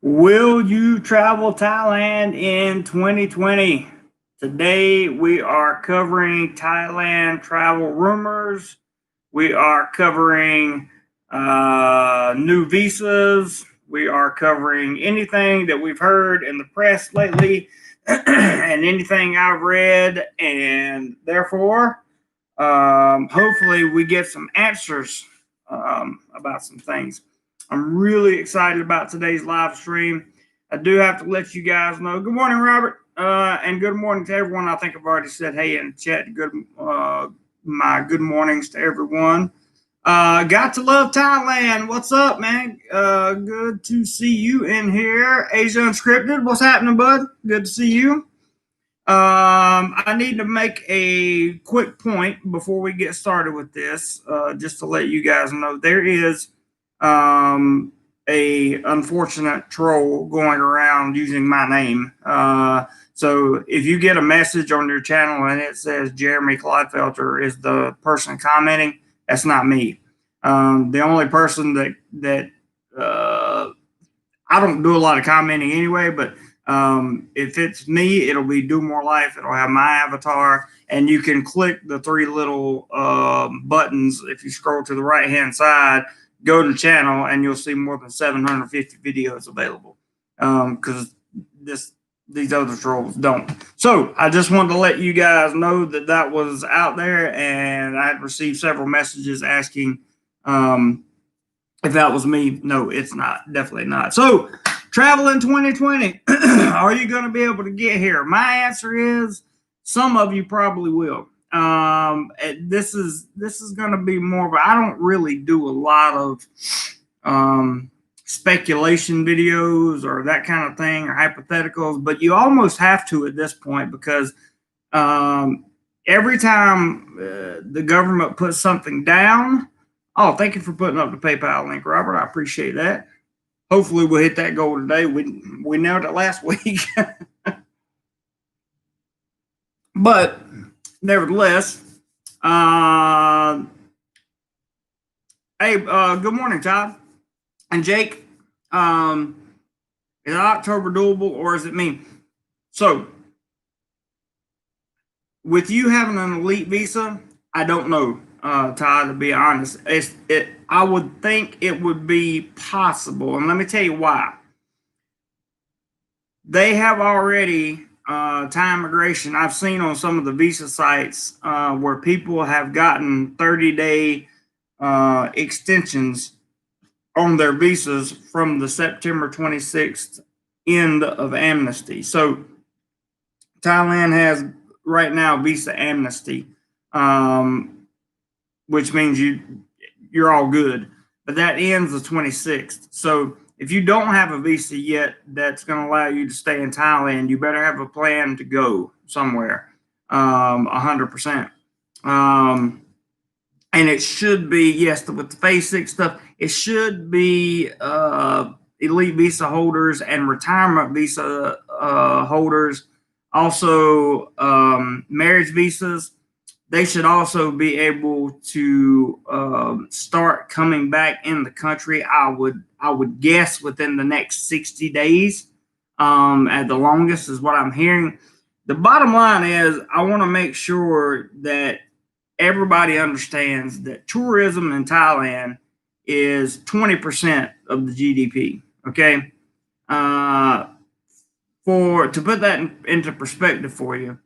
Will you travel Thailand in 2020? Today we are covering Thailand travel rumors. We are covering new visas. We are covering anything that we've heard in the press lately and anything I've read. And therefore, hopefully, we get some answers about some things. I'm really excited about today's live stream. I do have to let you guys know. Good morning, Robert, and good morning to everyone. I think I've already said hey in the chat. My good mornings to everyone. Got to love Thailand. What's up, man? Good to see you in here. Asia Unscripted. What's happening, bud? Good to see you. I need to make a quick point before we get started with this, just to let you guys know there is a unfortunate troll going around using my name. So if you get a message on your channel and it says Jeremy Clodfelter is the person commenting, that's not me. The only person that I don't do a lot of commenting anyway, but if it's me, it'll be Domorelife. It'll have my avatar, and you can click the three little buttons. If you scroll to the right hand side, go to the channel, and you'll see more than 750 videos available. Because these other trolls don't. So I just wanted to let you guys know that that was out there, and I had received several messages asking if that was me. No, it's not. Definitely not. So travel in 2020. Are you going to be able to get here? My answer is some of you probably will. This is going to be more of I don't really do a lot of speculation videos or that kind of thing or hypotheticals, but you almost have to at this point because every time the government puts something down. Oh, thank you for putting up the PayPal link, Robert. I appreciate that. Hopefully we'll hit that goal today. We nailed it last week. But nevertheless, hey, good morning, Todd and Jake. Is October doable or is it me? So with you having an elite visa, I don't know, Todd, to be honest. I would think it would be possible, and let me tell you why. They have already Thai immigration. I've seen on some of the visa sites where people have gotten 30-day extensions on their visas from the September 26th end of Amnesty. So Thailand has right now visa amnesty, which means you're all good. But that ends the 26th. So if you don't have a visa yet that's going to allow you to stay in Thailand, you better have a plan to go somewhere, 100%. And it should be, yes, with the phase 6 stuff, it should be elite visa holders and retirement visa holders. Also, marriage visas. They should also be able to start coming back in the country. I would guess within the next 60 days, at the longest, is what I'm hearing. The bottom line is, I want to make sure that everybody understands that tourism in Thailand is 20% of the GDP. Okay, to put that into perspective for you.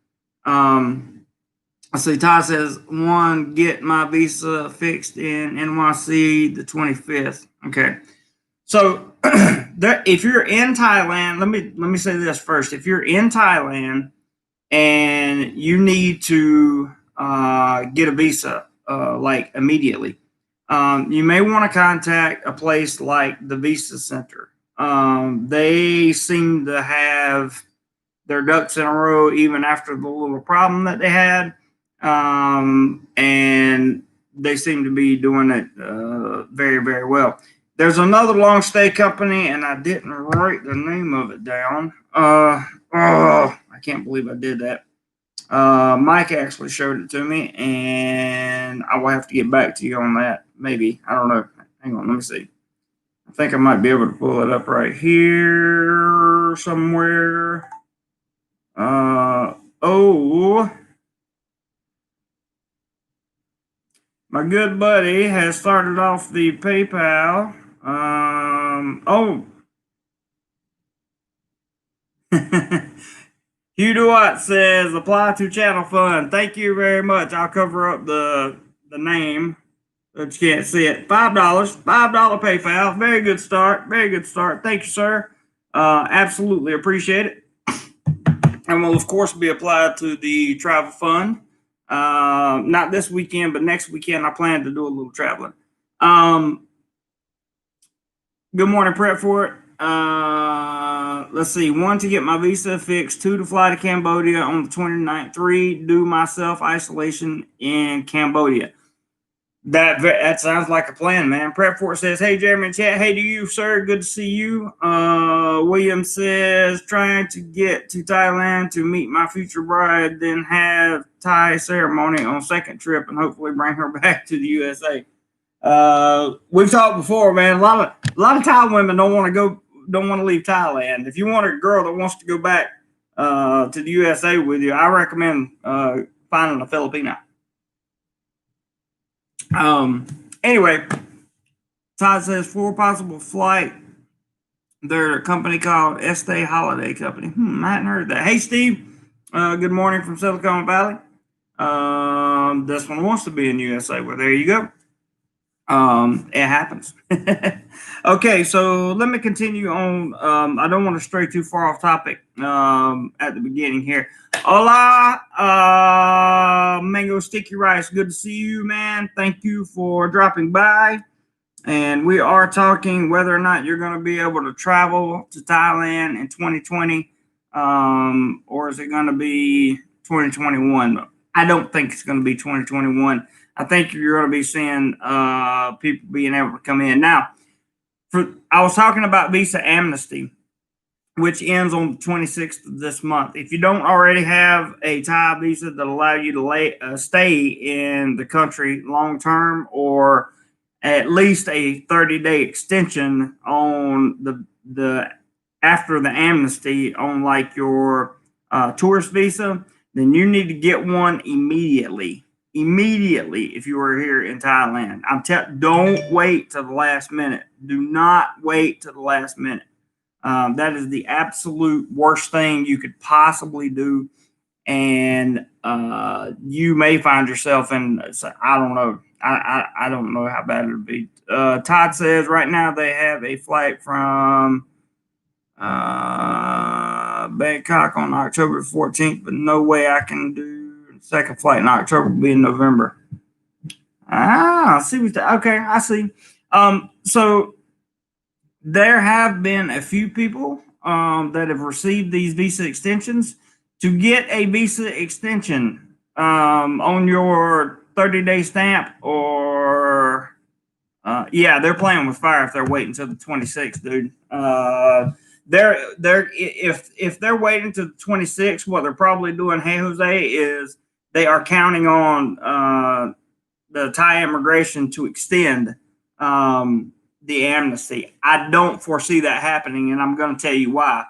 I see Ty says, one, get my visa fixed in NYC the 25th. Okay. So if you're in Thailand, let me say this first. If you're in Thailand and you need to get a visa like immediately, you may want to contact a place like the Visa Center. They seem to have their ducks in a row even after the little problem that they had. And they seem to be doing it very, very well. There's another long stay company, and I didn't write the name of it down. I can't believe I did that. Mike actually showed it to me, and I will have to get back to you on that. Maybe. I don't know. Hang on, let me see. I think I might be able to pull it up right here somewhere. Oh, my good buddy has started off the PayPal. Oh, Hugh DeWatt says apply to channel fund. Thank you very much. I'll cover up the name, but you can't see it. $5, $5 PayPal. Very good start. Very good start. Thank you, sir. Absolutely appreciate it. And will of course be applied to the travel fund. Not this weekend, but next weekend I plan to do a little traveling. Good morning, prep for it. Let's see. 1, to get my visa fixed. 2, to fly to Cambodia on the 29th. 3, do my self-isolation in Cambodia. That sounds like a plan, man. Prep for it says, hey, Jeremy in chat. Hey to you, sir. Good to see you. William says, trying to get to Thailand to meet my future bride, then have Thai ceremony on second trip and hopefully bring her back to the USA. We've talked before, man. A lot of Thai women don't want to leave Thailand. If you want a girl that wants to go back to the USA with you, I recommend finding a Filipino. Anyway, Todd says 4 possible flight. They're a company called Estee Holiday Company. I hadn't heard that. Hey, Steve. Good morning from Silicon Valley. This one wants to be in USA. Well, there you go. It happens. Okay, so let me continue on. I don't want to stray too far off topic at the beginning here. Hola, Mango Sticky Rice. Good to see you, man. Thank you for dropping by. And we are talking whether or not you're going to be able to travel to Thailand in 2020, or is it going to be 2021? I don't think it's going to be 2021. I think you're going to be seeing people being able to come in. Now, I was talking about visa amnesty, which ends on the 26th of this month. If you don't already have a Thai visa that allow you to stay in the country long term, or at least a 30-day extension on the after the amnesty on like your tourist visa, then you need to get one immediately. Immediately, if you are here in Thailand. Don't wait till the last minute. Do not wait till the last minute. That is the absolute worst thing you could possibly do, and you may find yourself in. I don't know. I don't know how bad it would be. Todd says right now they have a flight from Bangkok on October 14th, but no way I can do the second flight in October. Will be in November. I see okay, I see. So there have been a few people that have received these visa extensions. To get a visa extension on your 30-day stamp, or yeah, they're playing with fire if they're waiting until the 26th, dude. If they're waiting to the 26th, what they're probably doing, hey Jose, is they are counting on the Thai immigration to extend the amnesty. I don't foresee that happening, and I'm going to tell you why.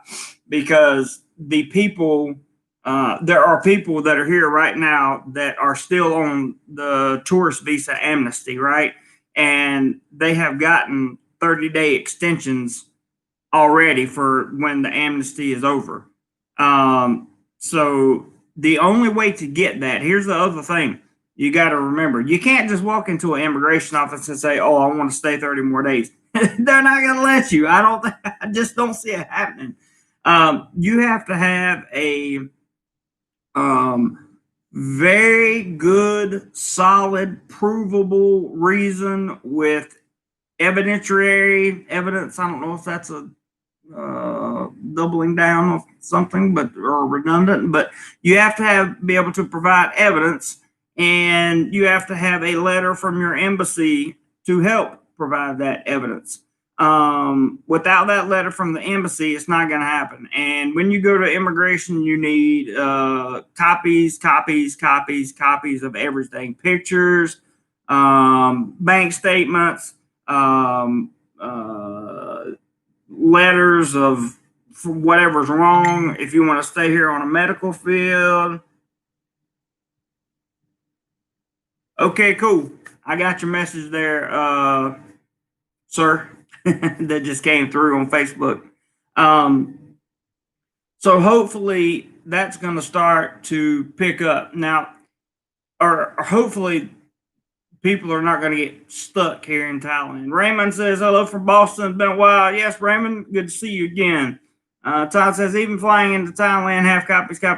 Because the people, there are people that are here right now that are still on the tourist visa amnesty, right? And they have gotten 30-day extensions already for when the amnesty is over. So the only way to get that, here's the other thing you got to remember. You can't just walk into an immigration office and say, oh, I want to stay 30 more days. They're not going to let you. I just don't see it happening. You have to have a very good, solid, provable reason with evidentiary evidence. I don't know if that's a doubling down of something, but or redundant. But you have to be able to provide evidence, and you have to have a letter from your embassy to help provide that evidence. Without that letter from the embassy, it's not going to happen. And when you go to immigration, you need copies of everything: pictures, bank statements, letters of for whatever's wrong. If you want to stay here on a medical field. Okay, cool. I got your message there, sir. That just came through on Facebook. So hopefully that's going to start to pick up now, or hopefully people are not going to get stuck here in Thailand. Raymond says, hello from Boston. It's been a while. Yes, Raymond, good to see you again. Todd says, even flying into Thailand, half copies. Yeah,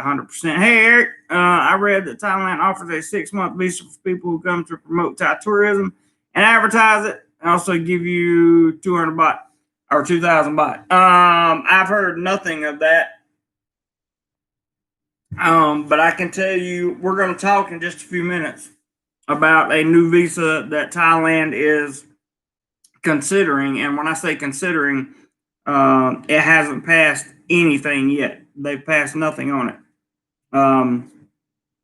100%. Hey, Eric, I read that Thailand offers a 6-month visa for people who come to promote Thai tourism and advertise it, and also give you 200 baht or 2,000 baht. I've heard nothing of that. But I can tell you, we're going to talk in just a few minutes about a new visa that Thailand is considering. And when I say considering, it hasn't passed anything yet. They've passed nothing on it.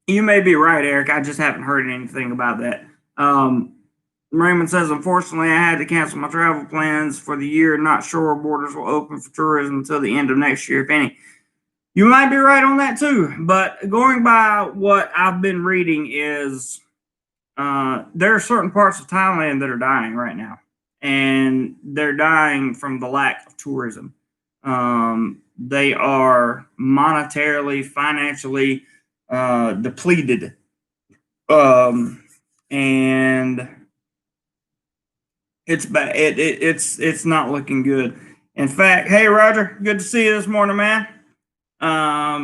You may be right, Eric. I just haven't heard anything about that. Raymond says, unfortunately, I had to cancel my travel plans for the year. Not sure borders will open for tourism until the end of next year, if any. You might be right on that too. But going by what I've been reading is there are certain parts of Thailand that are dying right now, and they're dying from the lack of tourism. They are monetarily, financially depleted, and it's bad. It's not looking good. In fact, hey Roger, good to see you this morning, man. Let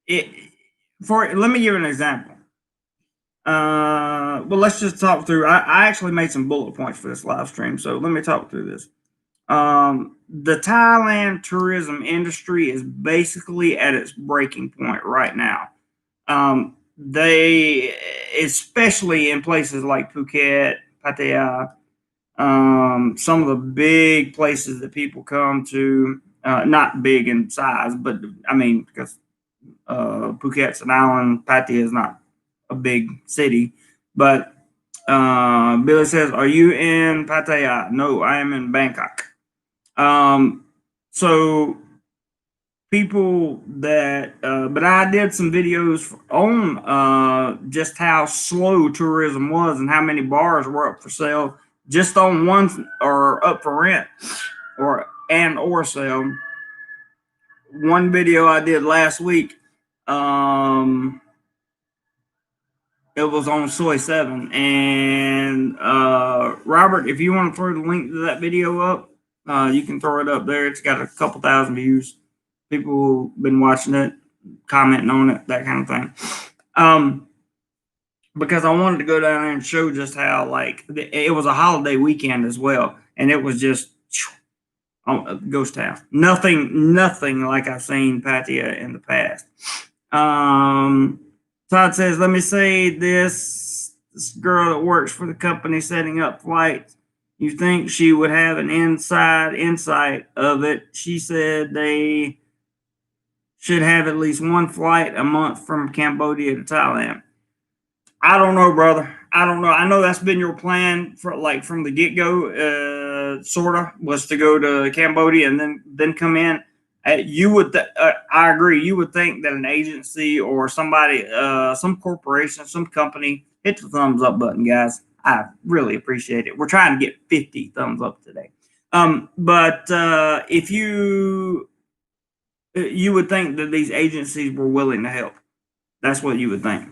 me give an example. Well, let's just talk through. I actually made some bullet points for this live stream, so let me talk through this. The Thailand tourism industry is basically at its breaking point right now. They, especially in places like Phuket, Pattaya, some of the big places that people come to, not big in size, but I mean, because Phuket's an island, Pattaya is not a big city, but Billy says, are you in Pattaya? No, I am in Bangkok. So people that, but I did some videos on just how slow tourism was and how many bars were up for sale just on one, or up for rent, or sale. One video I did last week, it was on Soy 7. And Robert, if you want to throw the link to that video up, you can throw it up there. It's got a couple thousand views. People have been watching it, commenting on it, that kind of thing. Because I wanted to go down there and show just how, like, it was a holiday weekend as well. And it was just ghost town. Nothing like I've seen Pattaya in the past. Todd says, let me say this girl that works for the company setting up flights, you think she would have an insight of it? She said they should have at least one flight a month from Cambodia to Thailand. I don't know, brother. I don't know. I know that's been your plan for, like, from the get-go, sort of, was to go to Cambodia and then come in. You would, I agree. You would think that an agency or somebody, some corporation, some company, hit the thumbs up button, guys. I really appreciate it. We're trying to get 50 thumbs up today. But if you would think that these agencies were willing to help. That's what you would think.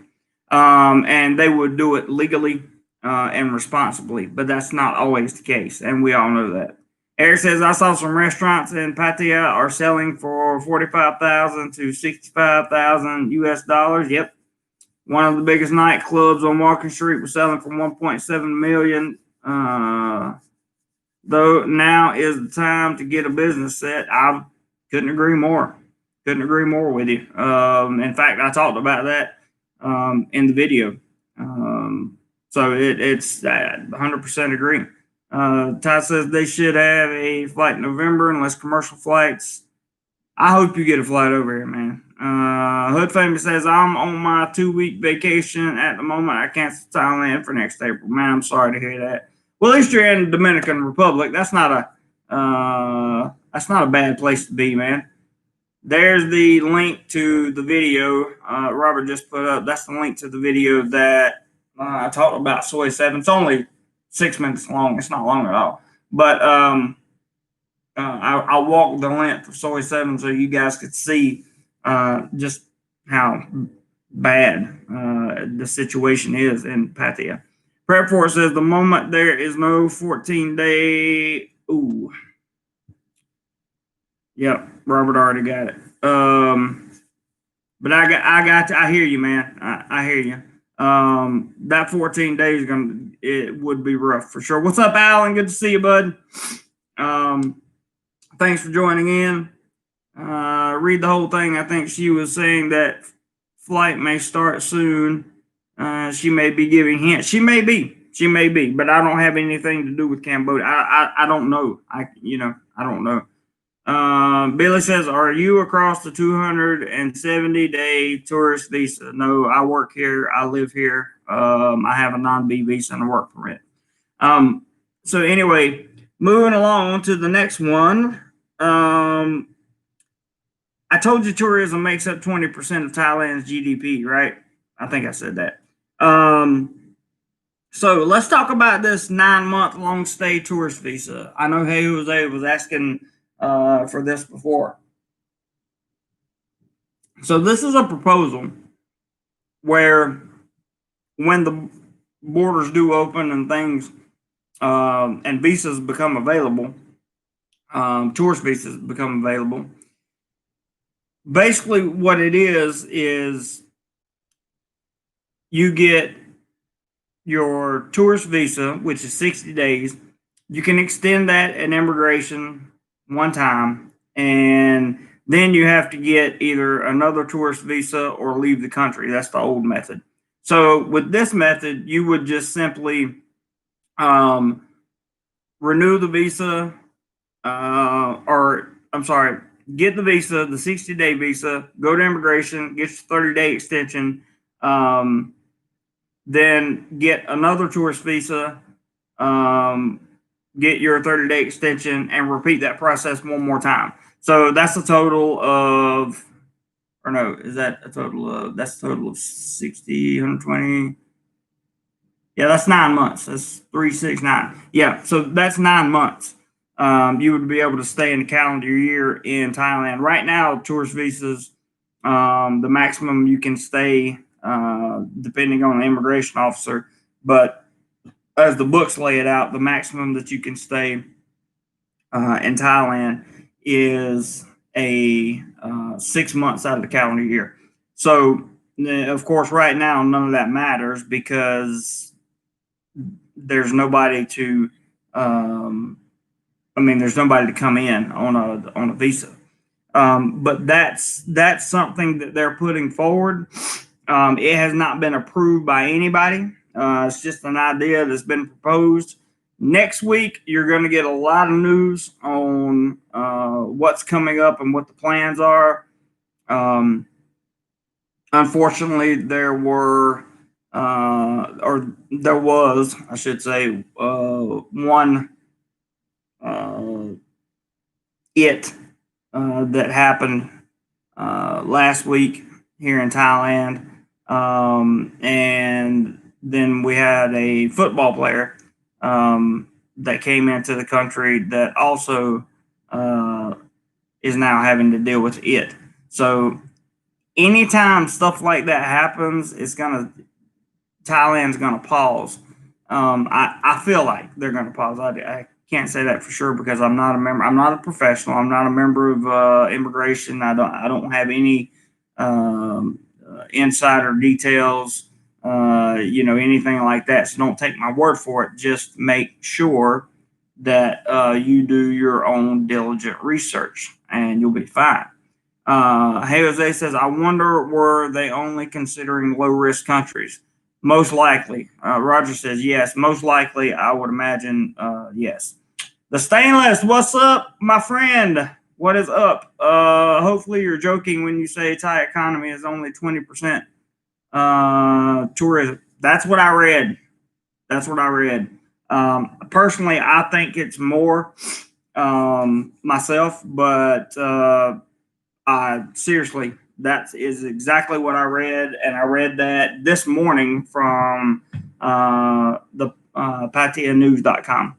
And they would do it legally and responsibly, but that's not always the case, and we all know that. Eric says, I saw some restaurants in Pattaya are selling for $45,000 to $65,000 US dollars. Yep. One of the biggest nightclubs on Walking Street was selling for $1.7 million. Though now is the time to get a business set. I couldn't agree more. Couldn't agree more with you. In fact, I talked about that in the video. So it's 100% agree. Ty says they should have a flight in November unless commercial flights. I hope you get a flight over here, man. Hood Famous says, I'm on my 2-week vacation at the moment. I canceled Thailand for next April. Man, I'm sorry to hear that. Well, at least you're in the Dominican Republic. That's not That's not a bad place to be, man. There's the link to the video Robert just put up. That's the link to the video that I talked about soy 7. It's only 6 minutes long. It's not long at all. But I walked the length of soy 7 so you guys could see just how bad the situation is in Pattaya. Prep for it says the moment there is no 14-day. Ooh. Yep, Robert already got it. But I hear you, man. I hear you. That 14 days it would be rough for sure. What's up, Alan? Good to see you, bud. Thanks for joining in. Read the whole thing. I think she was saying that flight may start soon. She may be giving hints. She may be, but I don't have anything to do with Cambodia. I don't know. I don't know. Billy says, are you across the 270-day tourist visa? No, I work here. I live here. I have a non-B visa and a work permit. So anyway, moving along to the next one. I told you tourism makes up 20% of Thailand's GDP, right? I think I said that. So let's talk about this 9-month long stay tourist visa. I know Hey Jose was asking for this before. So this is a proposal where when the borders do open and things and visas become available, tourist visas become available. Basically, what it is you get your tourist visa, which is 60 days. You can extend that at immigration one time, and then you have to get either another tourist visa or leave the country. That's the old method. So with this method, you would just simply renew the visa, get the visa, the 60-day visa, go to immigration, get your 30-day extension, then get another tourist visa, get your 30-day extension, and repeat that process one more time. So that's a total of, or no, is that a total of, that's a total of 60, 120. Yeah, that's 9 months. That's 3, 6, 9. Yeah, so that's 9 months. You would be able to stay in the calendar year in Thailand. Right now, tourist visas, the maximum you can stay, depending on the immigration officer, but as the books lay it out, the maximum that you can stay in Thailand is 6 months out of the calendar year. So, of course, right now, none of that matters because there's nobody to there's nobody to come in on a visa. But that's something that they're putting forward. It has not been approved by anybody. It's just an idea that's been proposed. Next week, you're going to get a lot of news on what's coming up and what the plans are. Unfortunately, there was, I should say, one that happened last week here in Thailand. And then we had a football player that came into the country that also is now having to deal with it. So anytime stuff like that happens, Thailand's gonna pause. I feel like they're gonna pause. I can't say that for sure because I'm not a member. I'm not a professional. I'm not a member of immigration. I don't have any insider details, anything like that. So don't take my word for it. Just make sure that you do your own diligent research, and you'll be fine. Hey Jose says, I wonder, were they only considering low-risk countries? Most likely. Roger says, yes. Most likely, I would imagine, yes. The Stainless, what's up, my friend? What is up? Hopefully you're joking when you say Thai economy is only 20% tourism. That's what I read. Personally, I think it's more. myself, but I seriously, that is exactly what I read, and I read that this morning from the PatiaNews.com.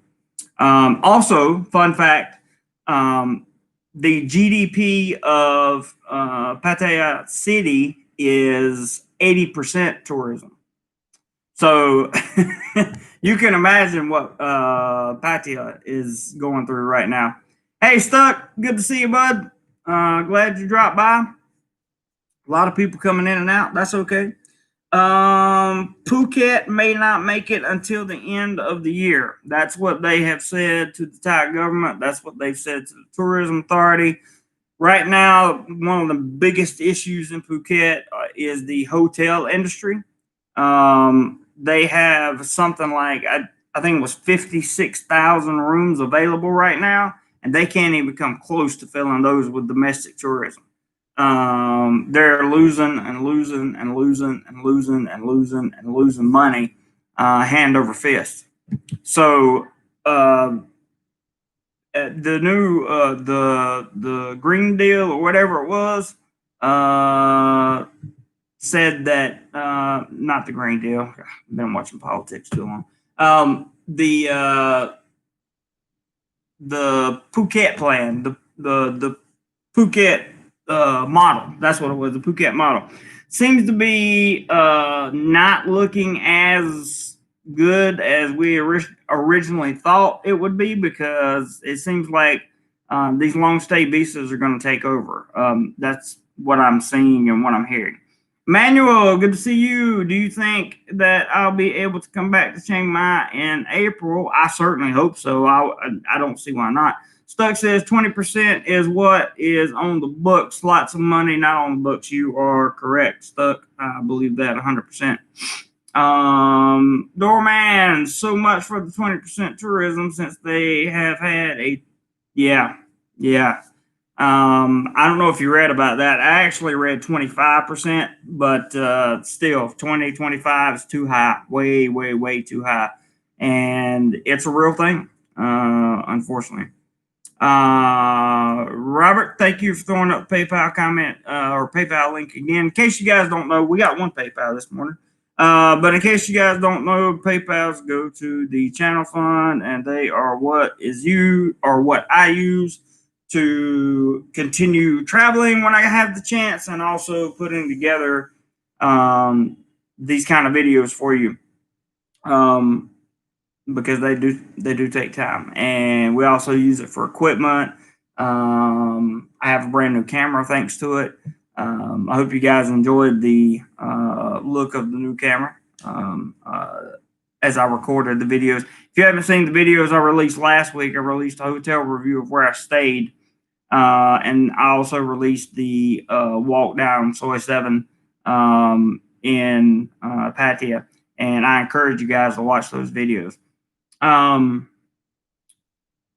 Also, fun fact: the GDP of Pattaya City is 80% tourism. So you can imagine what Pattaya is going through right now. Hey, Stuck, good to see you, bud. Glad you dropped by. A lot of people coming in and out. That's okay. Phuket may not make it until the end of the year. That's what they have said to the Thai government. That's what they've said to the tourism authority. Right now, one of the biggest issues in Phuket is the hotel industry. They have something like, I think it was 56,000 rooms available right now, and they can't even come close to filling those with domestic tourism. They're losing and losing and losing and losing and losing and losing money hand over fist. So the new the Green Deal or whatever it was said that not the Green Deal. I've been watching politics too long. The Phuket plan, the Phuket model. That's what it was. The Phuket model seems to be not looking as good as we originally thought it would be, because it seems like these long stay visas are going to take over. That's what I'm seeing and what I'm hearing. Manuel, good to see you. Do you think that I'll be able to come back to Chiang Mai in April? I certainly hope so. I don't see why not. Stuck says 20% is what is on the books. Lots of money not on the books. You are correct, Stuck. I believe that 100%. Doorman, so much for the 20% tourism since they have had a, yeah. I don't know if you read about that. I actually read 25%, but still 25 is too high, way too high. And it's a real thing, unfortunately. Robert, thank you for throwing up PayPal comment or PayPal link again. In case you guys don't know, we got one PayPal this morning. But in case you guys don't know, PayPals go to the channel fund, and they are what I use to continue traveling when I have the chance, and also putting together these kind of videos for you. Because they do take time, and we also use it for equipment. I have a brand new camera thanks to it. I hope you guys enjoyed the look of the new camera as I recorded the videos. If you haven't seen the videos I released last week, I released a hotel review of where I stayed, and I also released the walk down Soy 7 in Pattaya, and I encourage you guys to watch those videos.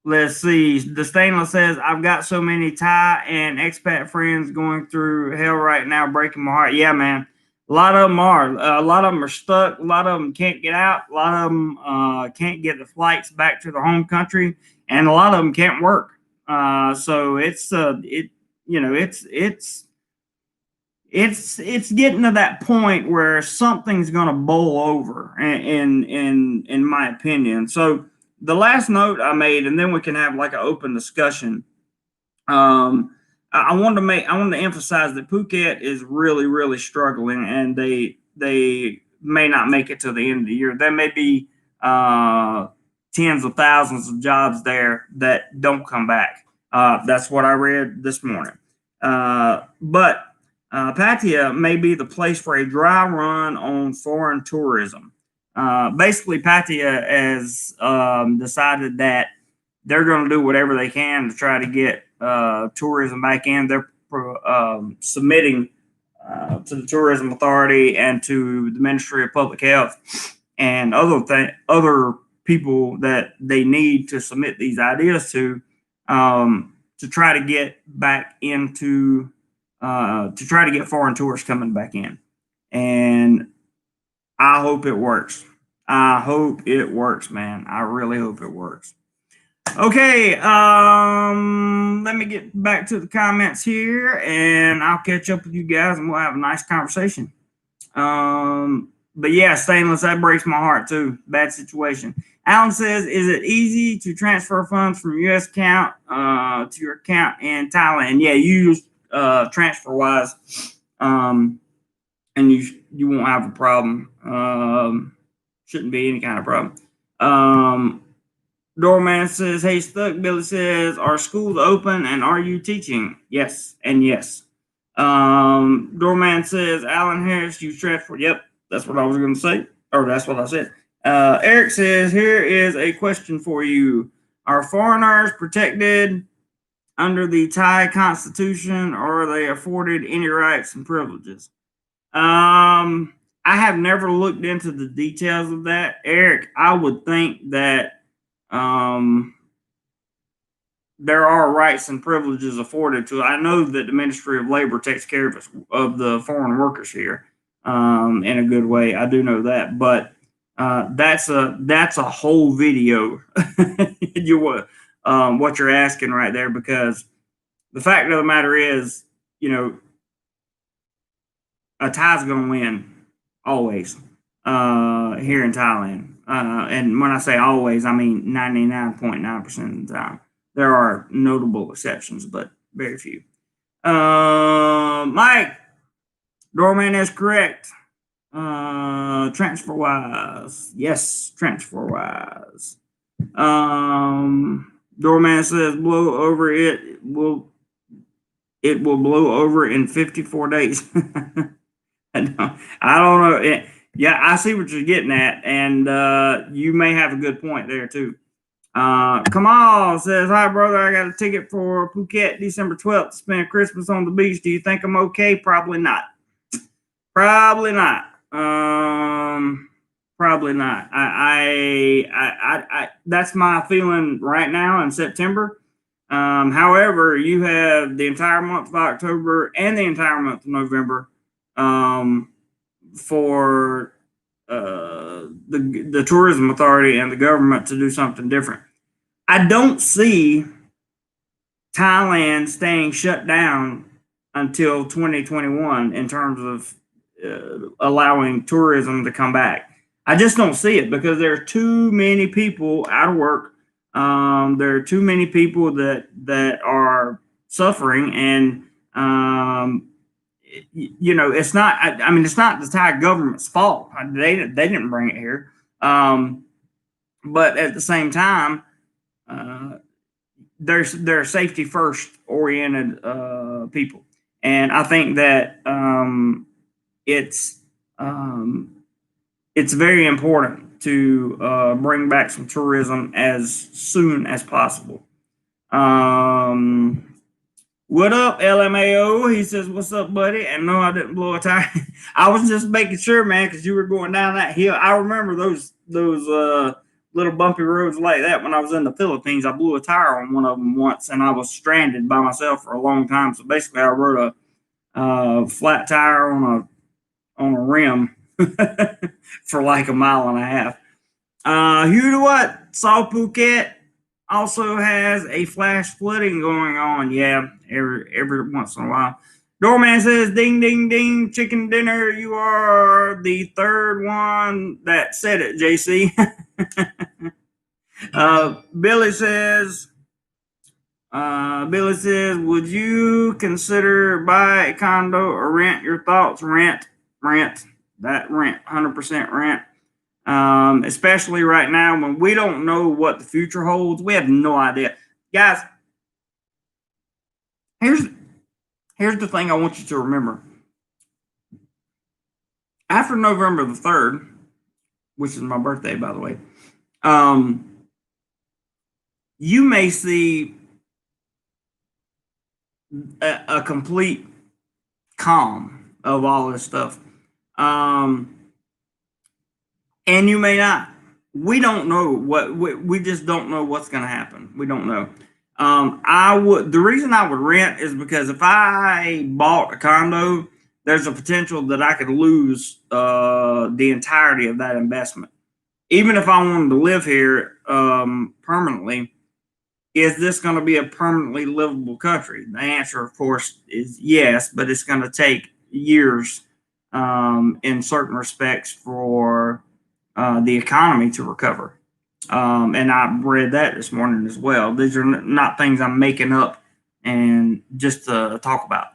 Let's see. The Stainless says, I've got so many Thai and expat friends going through hell right now, breaking my heart. Yeah, man. A lot of them are. A lot of them are stuck. A lot of them can't get out. A lot of them can't get the flights back to their home country, and a lot of them can't work. So it's it's getting to that point where something's going to bowl over, in my opinion. So the last note I made, and then we can have like an open discussion. I wanted to emphasize that Phuket is really struggling, and they may not make it to the end of the year. There may be tens of thousands of jobs there that don't come back. That's what I read this morning. But Pattaya may be the place for a dry run on foreign tourism. Basically, Pattaya has decided that they're going to do whatever they can to try to get tourism back in. They're submitting to the tourism authority and to the Ministry of Public Health and other people that they need to submit these ideas to try to get back into to try to get foreign tourists coming back in. And I hope it works. I hope it works, man. I really hope it works. Okay, let me get back to the comments here, and I'll catch up with you guys, and we'll have a nice conversation. But yeah, Stainless, that breaks my heart too. Bad situation. Alan says, is it easy to transfer funds from U.S. account to your account in Thailand? Yeah, you use TransferWise, and you won't have a problem. Shouldn't be any kind of problem. Doorman says, hey, Stuck. Billy says, are schools open and are you teaching? Yes, and yes. Doorman says, Alan Harris, you transfer. Yep, that's what I was going to say. Or that's what I said. Eric says, here is a question for you. Are foreigners protected under the Thai Constitution, or are they afforded any rights and privileges? I have never looked into the details of that. Eric, I would think that there are rights and privileges afforded to. I know that the Ministry of Labor takes care of the foreign workers here in a good way. I do know that, but that's a whole video. What you're asking right there, because the fact of the matter is, a Thai's going to win always here in Thailand. And when I say always, I mean 99.9% of the time. There are notable exceptions, but very few. Mike, Doorman is correct. TransferWise. Yes, TransferWise. Doorman says blow over it will blow over in 54 days. I don't know. Yeah, I see what you're getting at, and you may have a good point there too. Kamal says, hi, brother. I got a ticket for Phuket December 12th to spend Christmas on the beach. Do you think I'm okay? Probably not. Probably not. Probably not. I that's my feeling right now in September. However, you have the entire month of October and the entire month of November for the tourism authority and the government to do something different. I don't see Thailand staying shut down until 2021 in terms of allowing tourism to come back. I just don't see it because there are too many people out of work. There are too many people that are suffering, and it's not. I mean, it's not the Thai government's fault. They didn't bring it here, but at the same time, they're safety first oriented people, and I think that it's very important to bring back some tourism as soon as possible. What up, LMAO? He says, what's up, buddy? And no, I didn't blow a tire. I was just making sure, man, because you were going down that hill. I remember those little bumpy roads like that when I was in the Philippines. I blew a tire on one of them once, and I was stranded by myself for a long time. So basically, I rode a flat tire on a rim for like a mile and a half. Who to what? South Phuket also has a flash flooding going on. Yeah, every once in a while. Doorman says, ding, ding, ding, chicken dinner. You are the third one that said it, JC. Billy says, would you consider buy a condo or rent? Your thoughts? Rent. That rent, 100% rent. Especially right now when we don't know what the future holds. We have no idea. Guys, here's the thing I want you to remember. After November the 3rd, which is my birthday, by the way, you may see a complete calm of all this stuff. And you may not. We don't know we just don't know what's going to happen. We don't know. The reason I would rent is because if I bought a condo, there's a potential that I could lose the entirety of that investment. Even if I wanted to live here permanently, is this going to be a permanently livable country? The answer, of course, is yes, but it's going to take years in certain respects for the economy to recover. And I read that this morning as well. These are not things I'm making up and just to talk about.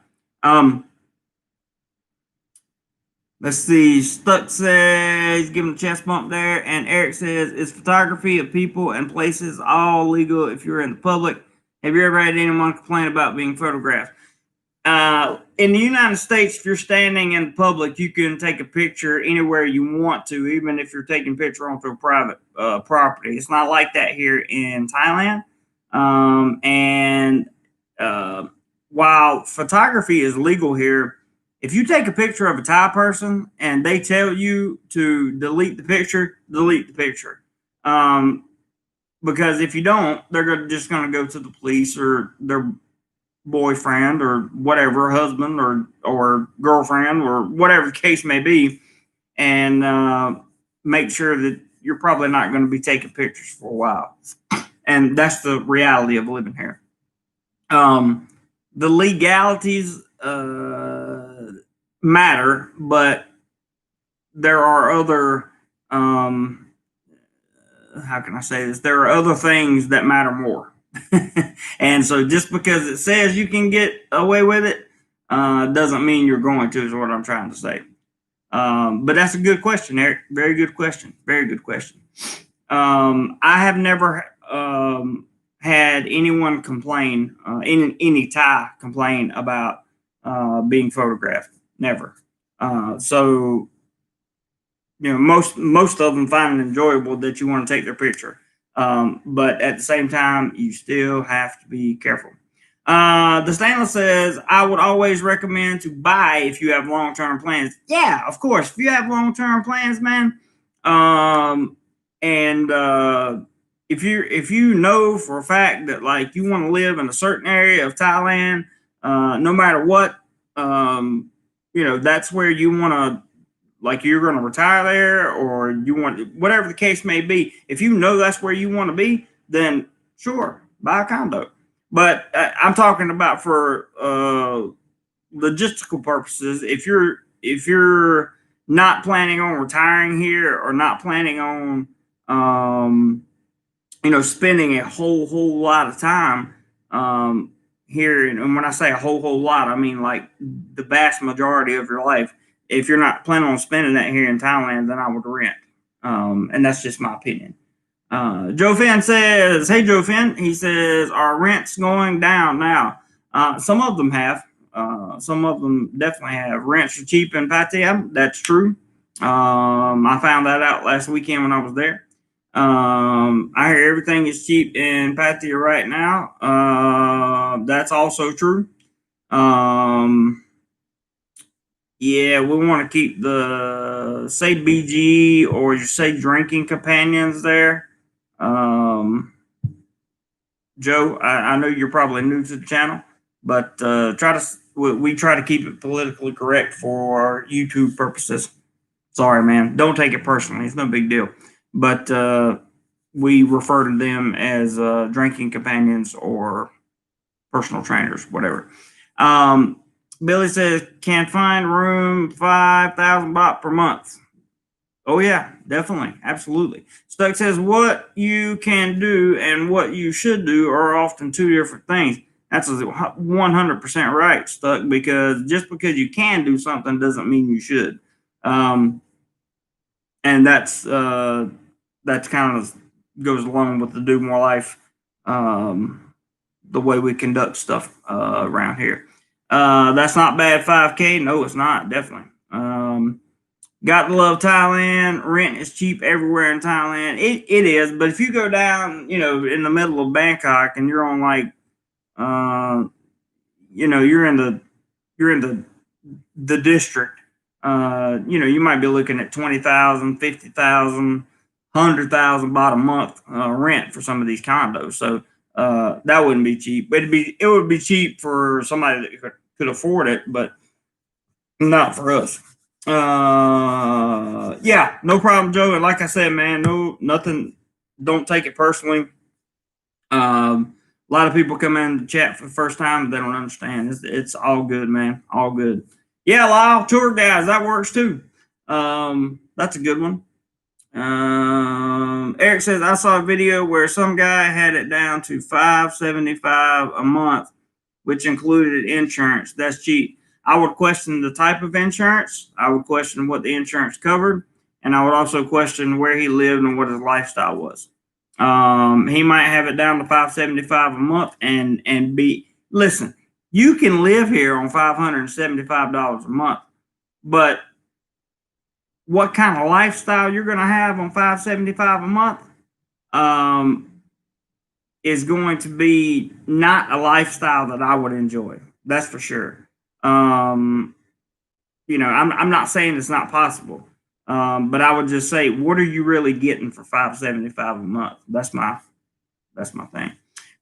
Let's see. Stuck says, give him a chest bump there. And Eric says, is photography of people and places all legal if you're in the public? Have you ever had anyone complain about being photographed? In the United States, if you're standing in public, you can take a picture anywhere you want to, even if you're taking a picture onto a private property. It's not like that here in Thailand. While photography is legal here, if you take a picture of a Thai person and they tell you to delete the picture, delete the picture. Because if you don't, they're just going to go to the police or their boyfriend or whatever, husband or girlfriend or whatever the case may be, and make sure that you're probably not going to be taking pictures for a while. And that's the reality of living here. The legalities matter, but there are other how can I say this? There are other things that matter more. And so just because it says you can get away with it doesn't mean you're going to, is what I'm trying to say. But that's a good question, Eric. Very good question. Very good question. I have never had anyone complain, any Thai complain about being photographed. Never. So, most of them find it enjoyable that you want to take their picture. But at the same time, you still have to be careful. The Stainless says, I would always recommend to buy if you have long-term plans. Yeah, of course. If you have long-term plans, man, if you know for a fact that like you want to live in a certain area of Thailand, no matter what, that's where you want to, like you're going to retire there, or you want, whatever the case may be. If you know that's where you want to be, then sure, buy a condo. But I'm talking about for logistical purposes. If you're not planning on retiring here or not planning on spending a whole lot of time here, and when I say a whole lot, I mean like the vast majority of your life. If you're not planning on spending that here in Thailand, then I would rent. And that's just my opinion. Joe Finn says, hey, Joe Finn, he says, are rents going down now? Some of them have. Some of them definitely have. Rents are cheap in Pattaya. That's true. I found that out last weekend when I was there. I hear everything is cheap in Pattaya right now. That's also true. Yeah, we want to keep the, say, BG or say drinking companions there. Joe, I know you're probably new to the channel, but we try to keep it politically correct for YouTube purposes. Sorry, man. Don't take it personally. It's no big deal. But we refer to them as drinking companions or personal trainers, whatever. Billy says, can find room 5,000 baht per month. Oh, yeah, definitely. Absolutely. Stuck says, what you can do and what you should do are often two different things. That's 100% right, Stuck, because just because you can do something doesn't mean you should. And that's kind of goes along with the Domorelife, the way we conduct stuff around here. That's not bad, 5K. No, it's not. Definitely. Got to love Thailand. Rent is cheap everywhere in Thailand. It is, but if you go down, in the middle of Bangkok and you're on like, you're in the district, you might be looking at 20,000, 50,000, 100,000 baht a month rent for some of these condos. So that wouldn't be cheap. But it would be cheap for somebody that could afford it, but not for us. Yeah, no problem, Joe. And like I said, man, nothing. Don't take it personally. A lot of people come in the chat for the first time, they don't understand. It's all good, man. All good. Yeah, Lyle, tour guys, that works too. That's a good one. Eric says, I saw a video where some guy had it down to $575 a month, which included insurance. That's cheap. I would question the type of insurance. I would question what the insurance covered. And I would also question where he lived and what his lifestyle was. He might have it down to $575 a month and be, listen, you can live here on $575 a month, but what kind of lifestyle you're going to have on $575 a month is going to be not a lifestyle that I would enjoy. That's for sure. I'm not saying it's not possible, but I would just say, what are you really getting for $575 a month? That's my thing.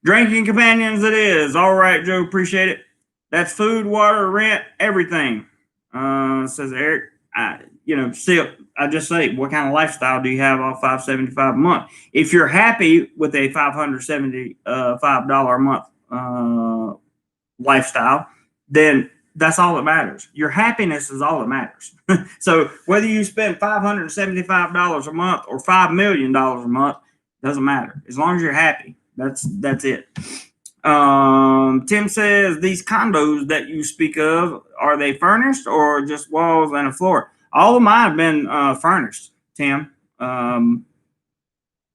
Drinking companions, it is. All right, Joe, appreciate it. That's food, water, rent, everything. Says Eric. I just say, what kind of lifestyle do you have off $575 a month? If you're happy with a $575 a month lifestyle, then that's all that matters. Your happiness is all that matters. So whether you spend $575 a month or $5 million a month, doesn't matter. As long as you're happy, that's it. Tim says, these condos that you speak of, are they furnished or just walls and a floor? All of mine have been furnished, Tim. I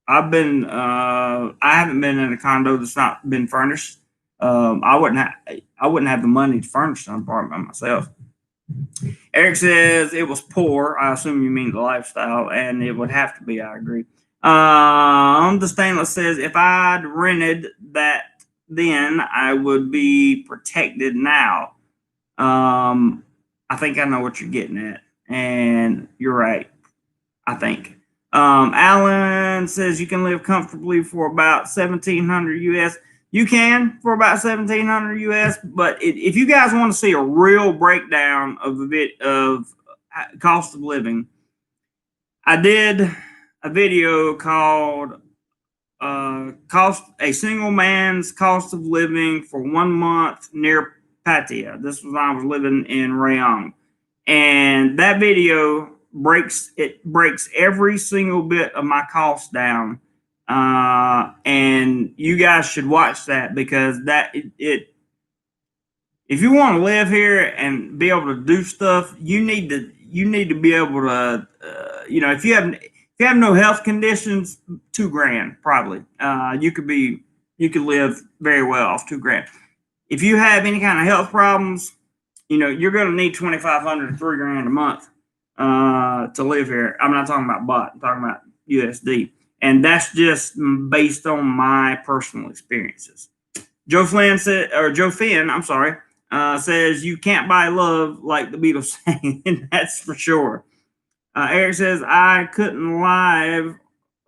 haven't been in a condo that's not been furnished. I wouldn't have the money to furnish an apartment myself. Eric says it was poor. I assume you mean the lifestyle, and it would have to be. I agree. The Stainless says, if I'd rented that then, I would be protected now. I think I know what you're getting at, and you're right. I think. Alan says you can live comfortably for about 1,700 US. You can for about 1,700 US, but if you guys want to see a real breakdown of a bit of cost of living, I did a video called a single man's cost of living for 1 month near Pattaya. This was when I was living in Rayong, and that video breaks every single bit of my costs down. And you guys should watch that, because if you want to live here and be able to do stuff, you need to be able to, if you have no health conditions, $2,000 probably. You could live very well off $2,000. If you have any kind of health problems, you're going to need $2,500 to $3,000 a month to live here. I'm not talking about baht. I'm talking about USD, and that's just based on my personal experiences. Joe Finn, I'm sorry, says you can't buy love, like the Beatles sang, and that's for sure. Eric says, I couldn't live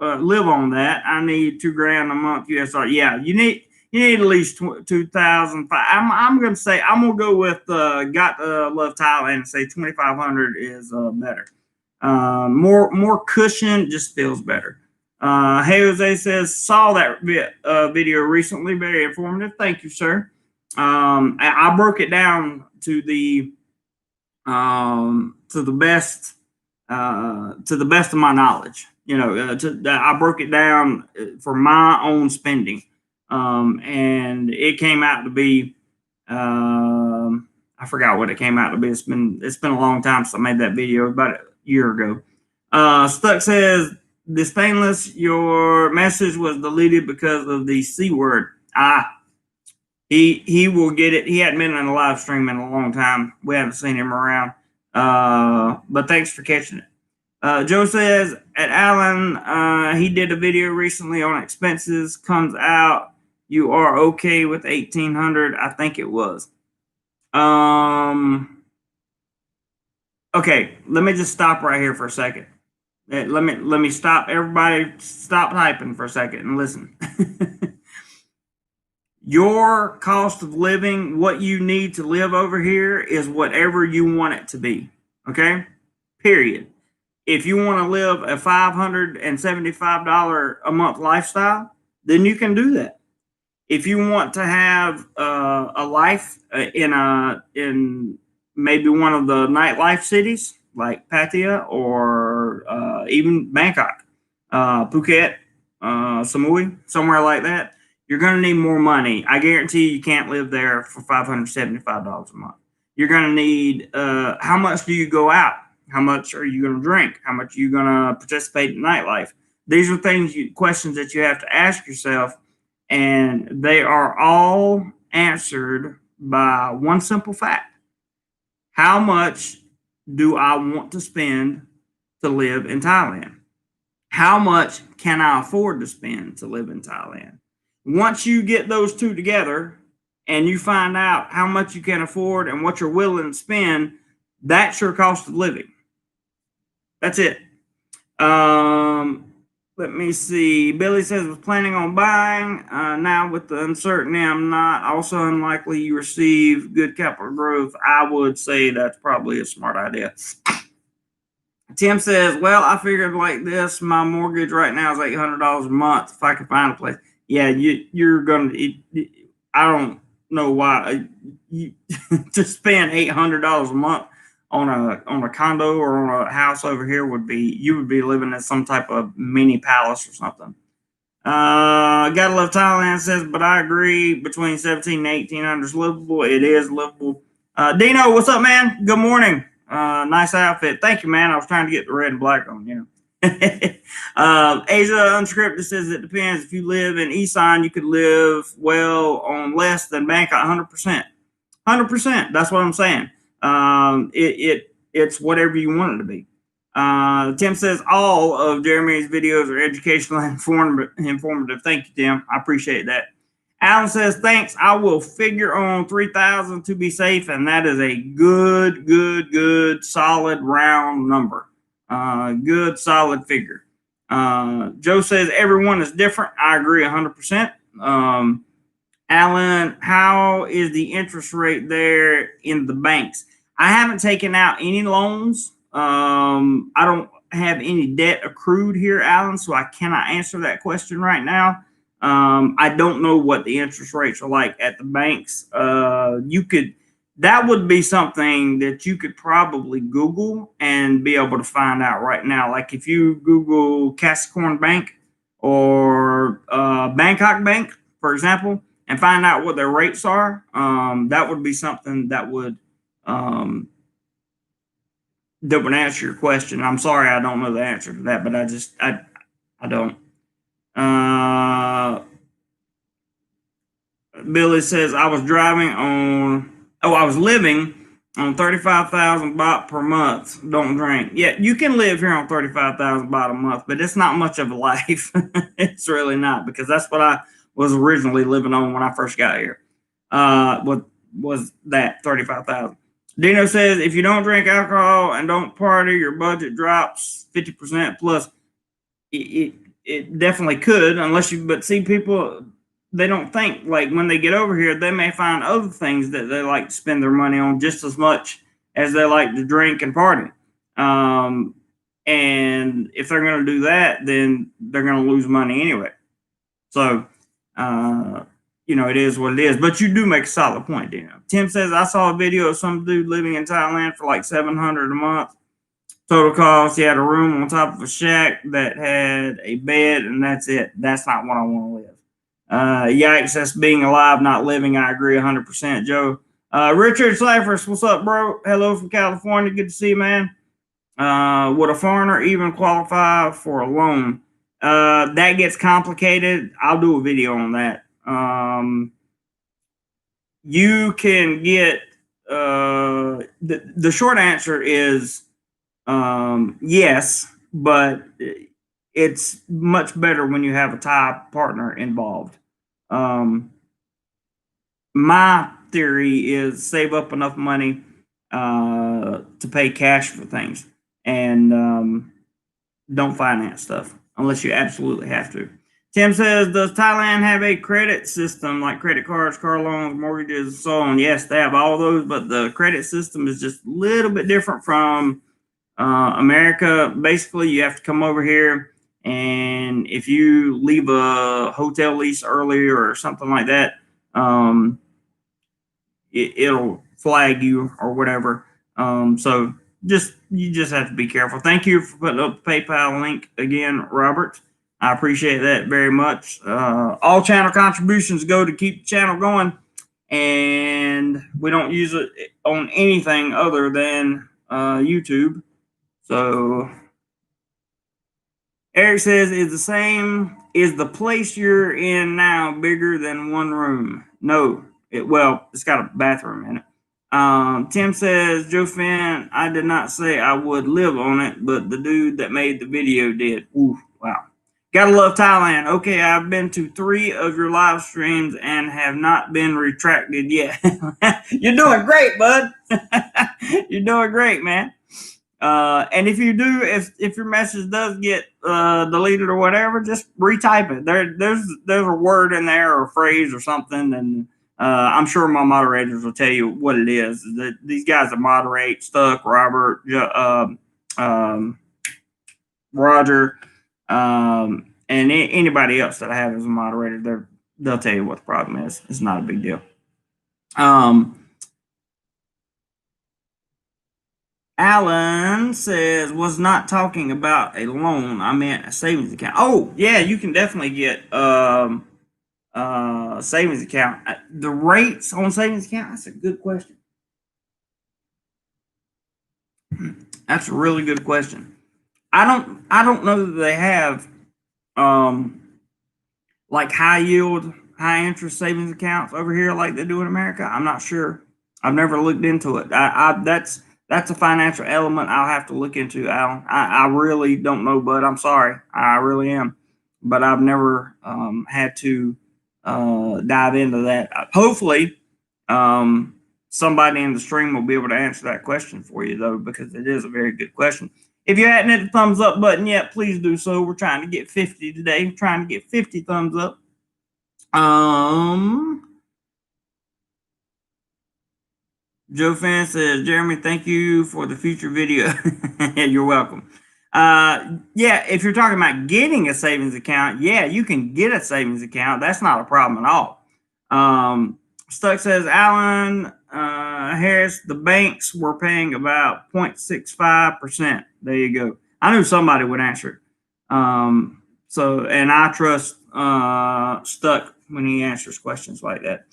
on that. I need $2,000 a month USD. Yeah, you need at least 2,005. I'm gonna say, I'm gonna go with got love Thailand and say 2,500 is better. More cushion, just feels better. Hey Jose says, saw that video recently, very informative. Thank you, sir. I broke it down to the best of my knowledge. I broke it down for my own spending, and it came out to be I forgot what it came out to be. It's been a long time since I made that video, about a year ago. Stuck says, the Stainless, your message was deleted because of the C word. He will get it. He hadn't been in a live stream in a long time. We haven't seen him around. But thanks for catching it. Joe says, at Alan, he did a video recently on expenses. Comes out, you are okay with 1,800. I think it was. Okay, let me just stop right here for a second. Let me stop. Everybody stop typing for a second and listen. Your cost of living, what you need to live over here, is whatever you want it to be. Okay? Period. If you want to live a $575 a month lifestyle, then you can do that. If you want to have a life in maybe one of the nightlife cities like Pattaya or even Bangkok, Phuket, Samui, somewhere like that, you're going to need more money. I guarantee you can't live there for $575 a month. You're going to need, how much do you go out? How much are you going to drink? How much are you going to participate in nightlife? These are questions that you have to ask yourself, and they are all answered by one simple fact. How much do I want to spend to live in Thailand? How much can I afford to spend to live in Thailand? Once you get those two together and you find out how much you can afford and what you're willing to spend, that's your cost of living. That's it. Let me see. Billy says, was planning on buying. Now with the uncertainty, I'm not. Also unlikely you receive good capital growth. I would say that's probably a smart idea. Tim says, well, I figured like this. My mortgage right now is $800 a month. If I can find a place. Yeah, you're going to, I don't know why you to spend $800 a month on a condo or on a house over here you would be living in some type of mini palace or something. Gotta love Thailand says, but I agree between 17 and 1800 is livable. It is livable. Dino, what's up, man? Good morning. Nice outfit. Thank you, man. I was trying to get the red and black on, you know. Asia Unscripted says it depends. If you live in Isan, you could live well on less than Bangkok. 100%. 100%. That's what I'm saying. It's whatever you want it to be. Tim says all of Jeremy's videos are educational and informative. Thank you, Tim. I appreciate that. Alan says, thanks. I will figure on 3,000 to be safe, and that is a good, solid round number. Good, solid figure. Joe says everyone is different. I agree 100%. Alan, how is the interest rate there in the banks? I haven't taken out any loans. I don't have any debt accrued here, Alan, so I cannot answer that question right now. I don't know what the interest rates are like at the banks. That would be something that you could probably Google and be able to find out right now. Like if you Google Capricorn Bank or Bangkok Bank, for example, and find out what their rates are, that would be something that would answer your question. I'm sorry I don't know the answer to that, but I don't. Billy says I was living on 35,000 baht per month. Don't drink. Yeah, you can live here on 35,000 baht a month, but it's not much of a life. It's really not, because that's what I was originally living on when I first got here. What was that 35,000? Dino says if you don't drink alcohol and don't party, your budget drops 50% plus. It definitely could, but see, people, they don't think, like when they get over here, they may find other things that they like to spend their money on just as much as they like to drink and party. And if they're going to do that, then they're going to lose money anyway. So, it is what it is. But you do make a solid point, Dino. Tim says, I saw a video of some dude living in Thailand for like $700 a month. Total cost, he had a room on top of a shack that had a bed, and that's it. That's not what I want to live. Yikes, that's being alive, not living. I agree 100%, Joe. Richard Cyphers, what's up, bro? Hello from California. Good to see you, man. Would a foreigner even qualify for a loan? That gets complicated. I'll do a video on that. You can get, the short answer is, yes, but it's much better when you have a Thai partner involved. My theory is save up enough money to pay cash for things, and don't finance stuff unless you absolutely have to. Tim says, does Thailand have a credit system like credit cards, car loans, mortgages, and so on? Yes, they have all those, but the credit system is just a little bit different from America. Basically, you have to come over here And if you leave a hotel lease early or something like that, it'll flag you or whatever. So you just have to be careful. Thank you for putting up the PayPal link again, Robert. I appreciate that very much. All channel contributions go to keep the channel going, and we don't use it on anything other than YouTube. So Eric says, is the place you're in now bigger than one room? No. It's got a bathroom in it. Tim says, Joe Finn, I did not say I would live on it, but the dude that made the video did. Ooh, wow. Gotta love Thailand. Okay, I've been to 3 of your live streams and have not been retracted yet. You're doing great, bud. You're doing great, man. And if you do, if your message does get deleted or whatever, just retype it. There's a word in there or a phrase or something, and I'm sure my moderators will tell you what it is. That these guys that moderate, Stuck, Robert, Roger, and anybody else that I have as a moderator, they'll tell you what the problem is. It's not a big deal. Alan says, was not talking about a loan. I meant a savings account. Oh, yeah, you can definitely get savings account. The rates on savings account, that's a good question. That's a really good question. I don't know that they have like high yield, high interest savings accounts over here like they do in America. I'm not sure. I've never looked into it. That's a financial element I'll have to look into, Alan. I really don't know, bud. I'm sorry. I really am. But I've never had to dive into that. Hopefully, somebody in the stream will be able to answer that question for you, though, because it is a very good question. If you hadn't hit the thumbs up button yet, please do so. We're trying to get 50 today. We're trying to get 50 thumbs up. Joe Fan says, Jeremy, thank you for the future video. You're welcome. Yeah, if you're talking about getting a savings account, yeah, you can get a savings account. That's not a problem at all. Stuck says, Alan Harris, the banks were paying about 0.65%. There you go. I knew somebody would answer it. And I trust Stuck when he answers questions like that.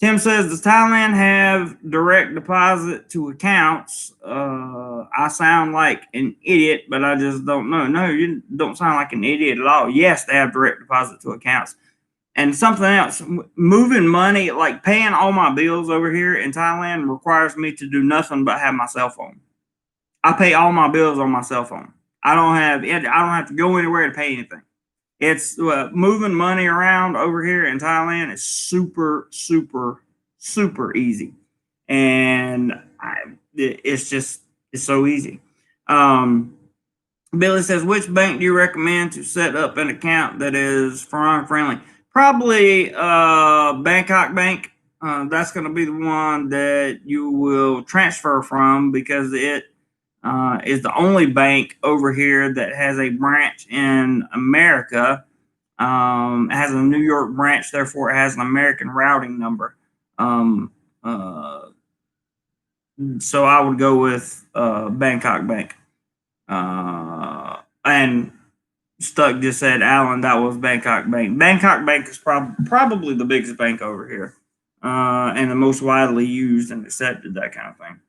Tim says, does Thailand have direct deposit to accounts? I sound like an idiot, but I just don't know. No, you don't sound like an idiot at all. Yes, they have direct deposit to accounts. And something else, moving money, like paying all my bills over here in Thailand requires me to do nothing but have my cell phone. I pay all my bills on my cell phone. I don't have to go anywhere to pay anything. It's moving money around over here in Thailand is super, super, super easy. And it's so easy. Billy says, which bank do you recommend to set up an account that is foreign friendly? Probably Bangkok Bank. That's going to be the one that you will transfer from because it is the only bank over here that has a branch in America. It has a New York branch, therefore it has an American routing number. So I would go with Bangkok Bank. And Stuck just said, Alan, that was Bangkok Bank. Bangkok Bank is probably the biggest bank over here and the most widely used and accepted, that kind of thing.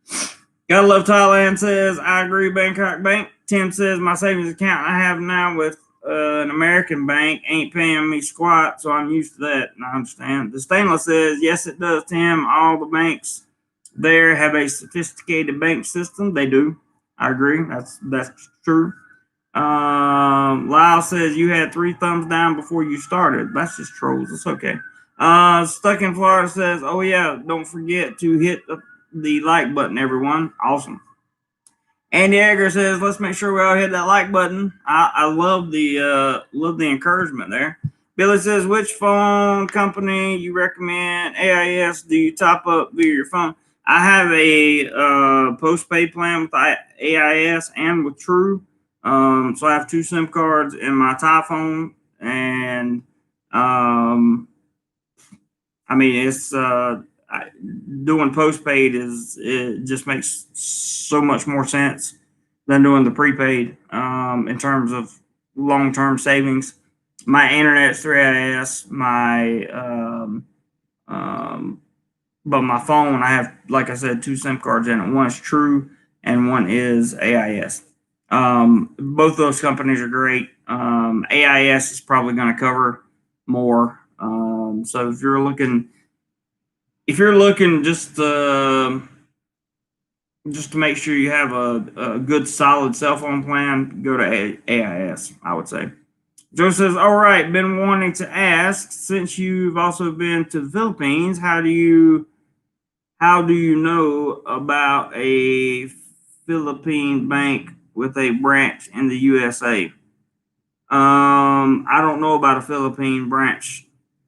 Gotta love Thailand says, I agree, Bangkok Bank. Tim says, my savings account I have now with an American bank ain't paying me squat, so I'm used to that, and I understand. The Stainless says, yes, it does, Tim. All the banks there have a sophisticated bank system. They do. I agree. That's true. Lyle says, you had 3 thumbs down before you started. That's just trolls. It's okay. Stuck in Florida says, oh, yeah, don't forget to hit the like button, everyone. Awesome. Andy Egger says, let's make sure we all hit that like button. I love the encouragement there. Billy says, which phone company you recommend? AIS, do you top up via your phone? I have a postpaid plan with AIS and with True. So I have 2 SIM cards in my Thai phone, and I mean, it's doing postpaid it just makes so much more sense than doing the prepaid in terms of long term savings. My internet's 3IS. But my phone, I have, like I said, 2 SIM cards in it. One is True, and one is AIS. Both those companies are great. AIS is probably going to cover more. So if you're looking just to make sure you have a good solid cell phone plan, go to AIS, I would say. Joe says, all right, been wanting to ask, since you've also been to the Philippines, how do you know about a Philippine bank with a branch in the USA? I don't know about a Philippine branch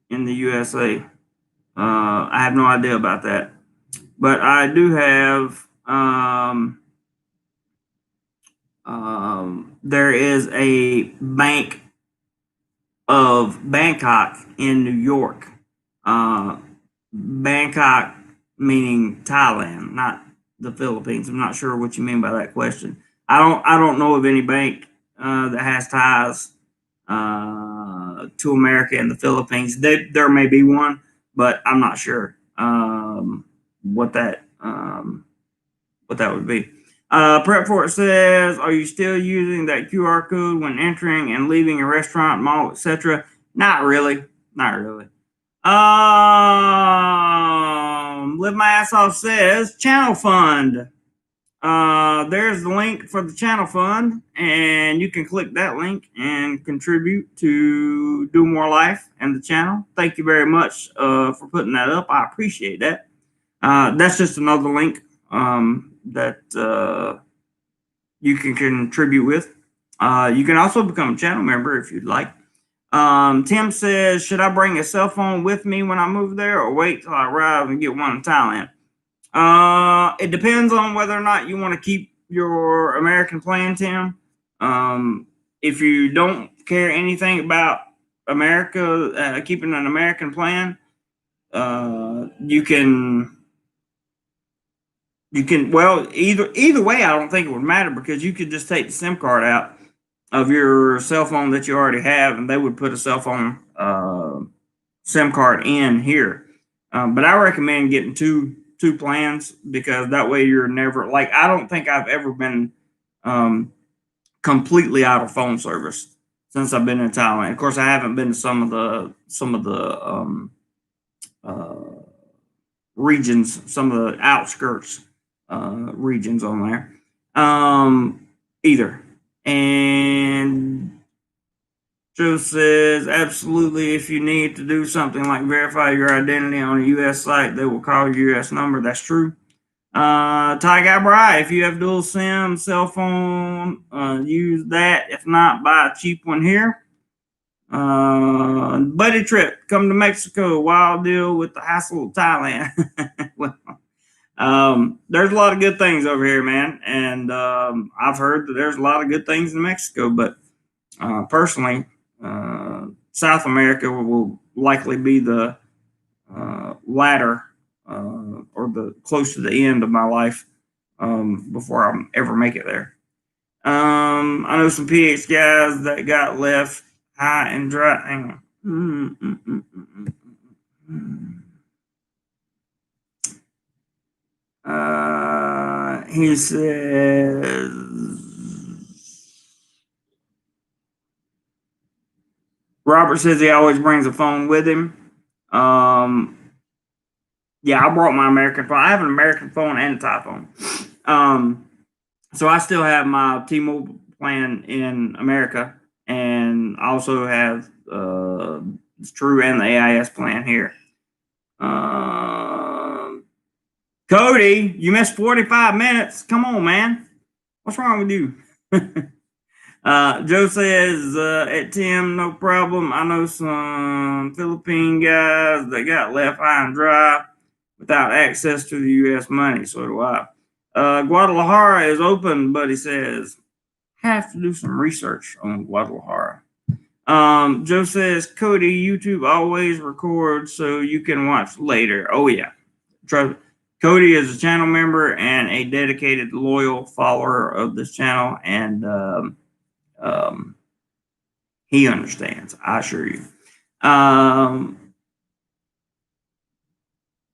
in the USA. I have no idea about that. But I do have there is a Bank of Bangkok in New York. Bangkok meaning Thailand, not the Philippines. I'm not sure what you mean by that question. I don't know of any bank that has ties to America and the Philippines. There may be one, but I'm not sure what that would be. Prep for it says, are you still using that QR code when entering and leaving a restaurant, mall, etc.? Not really. Not really. Live My Ass Off says, channel fund. There's the link for the channel fund, and you can click that link and contribute to Domorelife and the channel. Thank you very much for putting that up. I appreciate that. That's just another link that you can contribute with. You can also become a channel member if you'd like. Tim says, should I bring a cell phone with me when I move there, or wait till I arrive and get one in Thailand? It depends on whether or not you want to keep your American plan, Tim. If you don't care anything about America, keeping an American plan, you can well, either way, I don't think it would matter, because you could just take the SIM card out of your cell phone that you already have, and they would put a cell phone SIM card in here. But I recommend getting two plans, because that way you're never, like, I don't think I've ever been completely out of phone service since I've been in Thailand. Of course, I haven't been to some of the regions, some of the outskirts regions on there either. And Joe says, absolutely, if you need to do something like verify your identity on a U.S. site, they will call your U.S. number. That's true. Ty Guy Bry, if you have dual SIM cell phone, use that. If not, buy a cheap one here. Buddy trip, come to Mexico, wild deal with the hassle of Thailand. Well, there's a lot of good things over here, man, and I've heard that there's a lot of good things in Mexico, but personally, South America will likely be the latter or the close to the end of my life before I ever make it there. I know some PX guys that got left high and dry. Hang on. He says, Robert says he always brings a phone with him. Yeah, I brought my American phone. I have an American phone and a Thai phone. So I still have my T-Mobile plan in America, and I also have it's True and the AIS plan here. Cody, you missed 45 minutes. Come on, man. What's wrong with you? Joe says, at Tim, no problem. I know some Philippine guys that got left high and dry without access to the U.S. money. So do I. Guadalajara is open, but he says, have to do some research on Guadalajara. Joe says, Cody, YouTube always records so you can watch later. Oh, yeah. Cody is a channel member and a dedicated, loyal follower of this channel, and he understands, I assure you.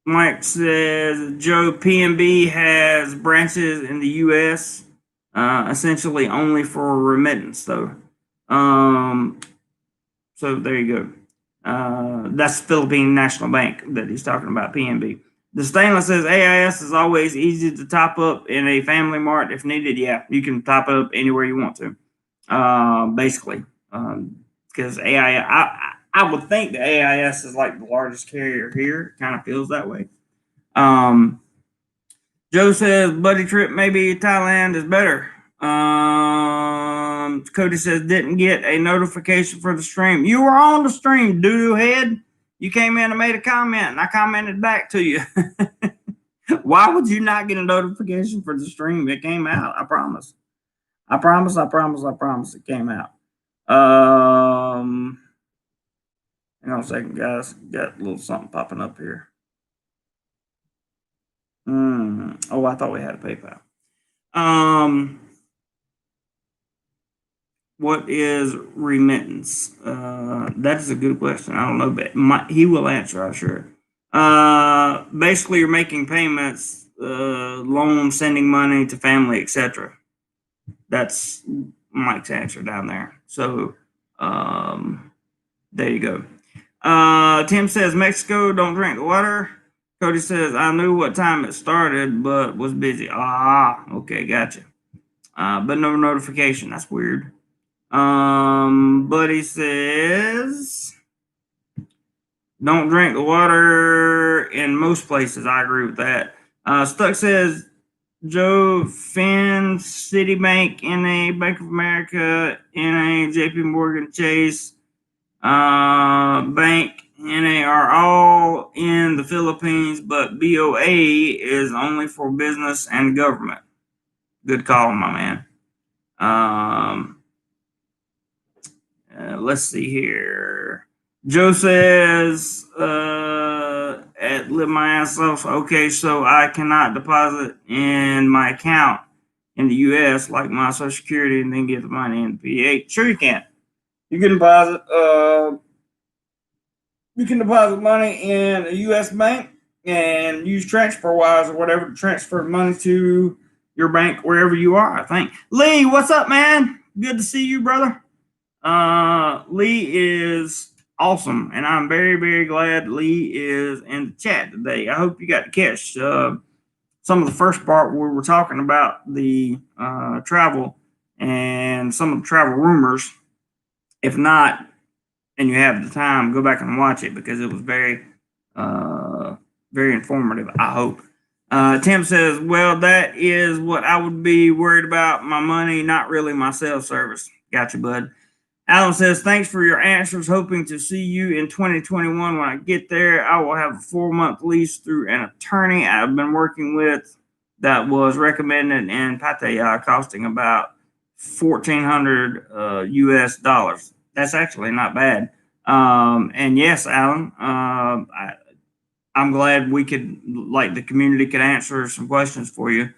Mike says, Joe, PNB has branches in the U.S., essentially only for remittance, though. So there you go. That's Philippine National Bank that he's talking about, PNB. The Stainless says AIS is always easy to top up in a Family Mart if needed. Yeah, you can top it up anywhere you want to, basically. Because AIS, I would think the AIS is like the largest carrier here. It kind of feels that way. Joe says buddy trip maybe Thailand is better. Cody says didn't get a notification for the stream. You were on the stream, doo-doo head. You came in and made a comment, and I commented back to you. Why would you not get a notification for the stream? It came out. I promise. I promise. It came out. Hang on a second, guys. Got a little something popping up here. Oh, I thought we had a PayPal. What is remittance? That is a good question. I don't know, but he will answer, I'm sure. Basically, you're making payments, loans, sending money to family, etc. That's Mike's answer down there. So, there you go. Tim says Mexico, don't drink water. Cody says I knew what time it started, but was busy. Okay, gotcha. But no notification. That's weird. Buddy says don't drink the water in most places. I agree with that. Stuck says Joe, Finn, Citibank, NA, Bank of America, NA, JP Morgan, Chase, Bank, NA are all in the Philippines, but BOA is only for business and government. Good call, my man. Let's see here. Joe says, at live my ass off. Okay, so I cannot deposit in my account in the U.S. like my Social Security and then get the money in the PA. Sure, you can. You can deposit. You can deposit money in a U.S. bank and use TransferWise or whatever to transfer money to your bank wherever you are. I think. Lee, what's up, man? Good to see you, brother. Lee is awesome, and I'm very, very glad Lee is in the chat today. I hope you got to catch some of the first part where we were talking about the travel and some of the travel rumors. If not, and you have the time, go back and watch it because it was very, very informative, I hope. Tim says, well, that is what I would be worried about, my money, not really my cell service. Gotcha, bud. Alan says, thanks for your answers. Hoping to see you in 2021. When I get there, I will have a 4-month lease through an attorney I've been working with that was recommended in Pattaya, costing about $1,400 US dollars. That's actually not bad. And yes, Alan, I'm glad we could, like, the community could answer some questions for you.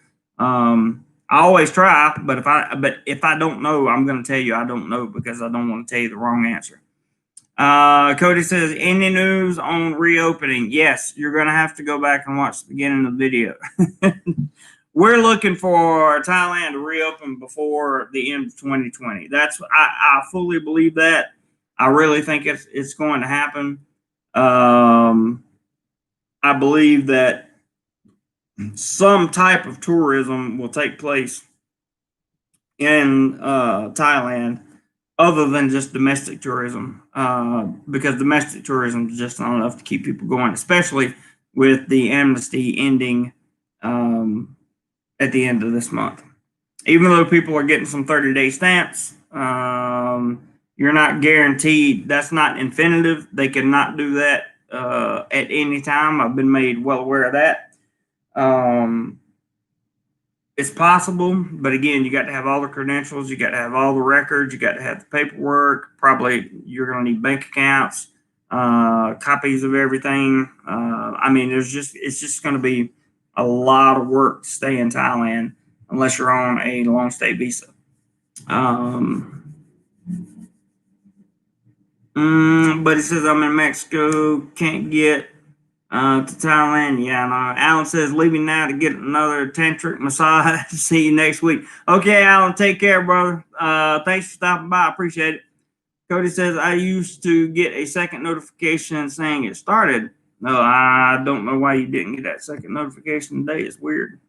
I always try, but if I don't know, I'm going to tell you I don't know because I don't want to tell you the wrong answer. Cody says, any news on reopening? Yes, you're going to have to go back and watch the beginning of the video. We're looking for Thailand to reopen before the end of 2020. I fully believe that. I really think it's going to happen. I believe that some type of tourism will take place in Thailand other than just domestic tourism, because domestic tourism is just not enough to keep people going, especially with the amnesty ending at the end of this month. Even though people are getting some 30-day stamps, you're not guaranteed. That's not infinitive. They cannot do that at any time. I've been made well aware of that. It's possible, but again, you got to have all the credentials, you got to have all the records, you got to have the paperwork. Probably you're going to need bank accounts, copies of everything. I mean, it's just going to be a lot of work to stay in Thailand unless you're on a long stay visa. But he says I'm in Mexico, can't get to Thailand. Yeah, no. Alan says leaving now to get another tantric massage. See you next week. Okay, Alan, take care, brother. Thanks for stopping by. I appreciate it. Cody says I used to get a second notification saying it started. No, I don't know why you didn't get that second notification today. It's weird.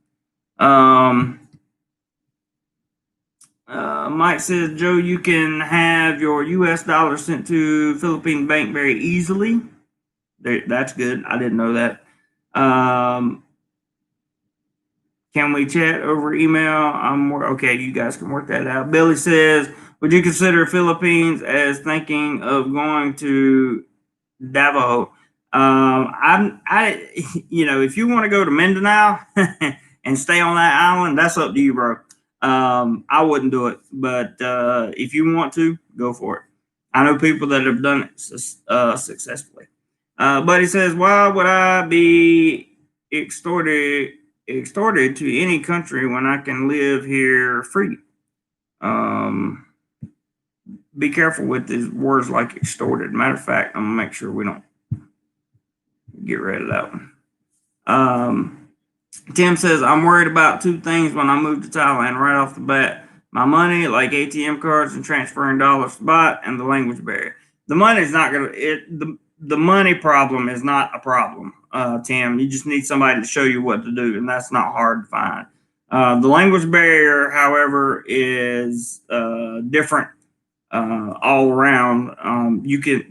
Mike says, Joe, you can have your U.S. dollars sent to Philippine bank very easily. That's good. I didn't know that. Can we chat over email? Okay. You guys can work that out. Billy says, would you consider Philippines as thinking of going to Davao? If you want to go to Mindanao and stay on that island, that's up to you, bro. I wouldn't do it, but if you want to, go for it. I know people that have done it successfully. But he says, why would I be extorted to any country when I can live here free? Be careful with these words like extorted. Matter of fact, I'm gonna make sure we don't get rid of that one. Tim says, I'm worried about two things when I move to Thailand right off the bat. My money, like ATM cards and transferring dollars to baht, and the language barrier. The money's not gonna the money problem is not a problem, Tim. You just need somebody to show you what to do, and that's not hard to find. The language barrier, however, is different all around.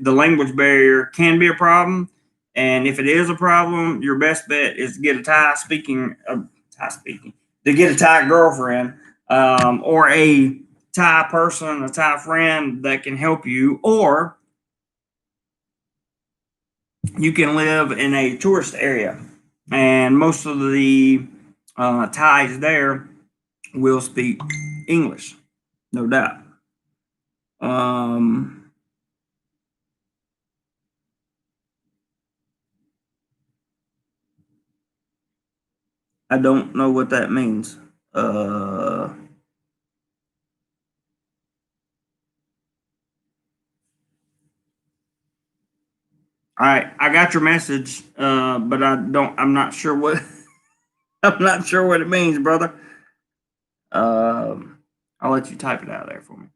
The language barrier can be a problem, and if it is a problem, your best bet is to get a Thai speaking to get a Thai girlfriend or a Thai person, a Thai friend that can help you, or you can live in a tourist area, and most of the Thais there will speak English, no doubt. I don't know what that means. All right, I got your message, but I'm not sure what. I'm not sure what it means, brother. I'll let you type it out there for me.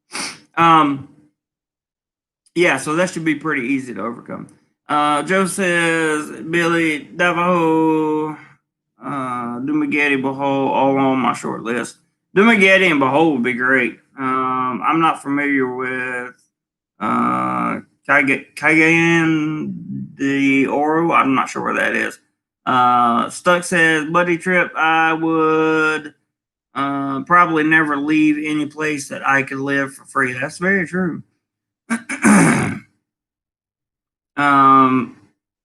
Yeah, so that should be pretty easy to overcome. Joe says, Billy, Davaho, Dumageddon, Behold, all on my short list. Dumageddon and Behold would be great. I'm not familiar with Cagayan de Oro. I'm not sure where that is. Stuck says, buddy trip, I would probably never leave any place that I could live for free. That's very true.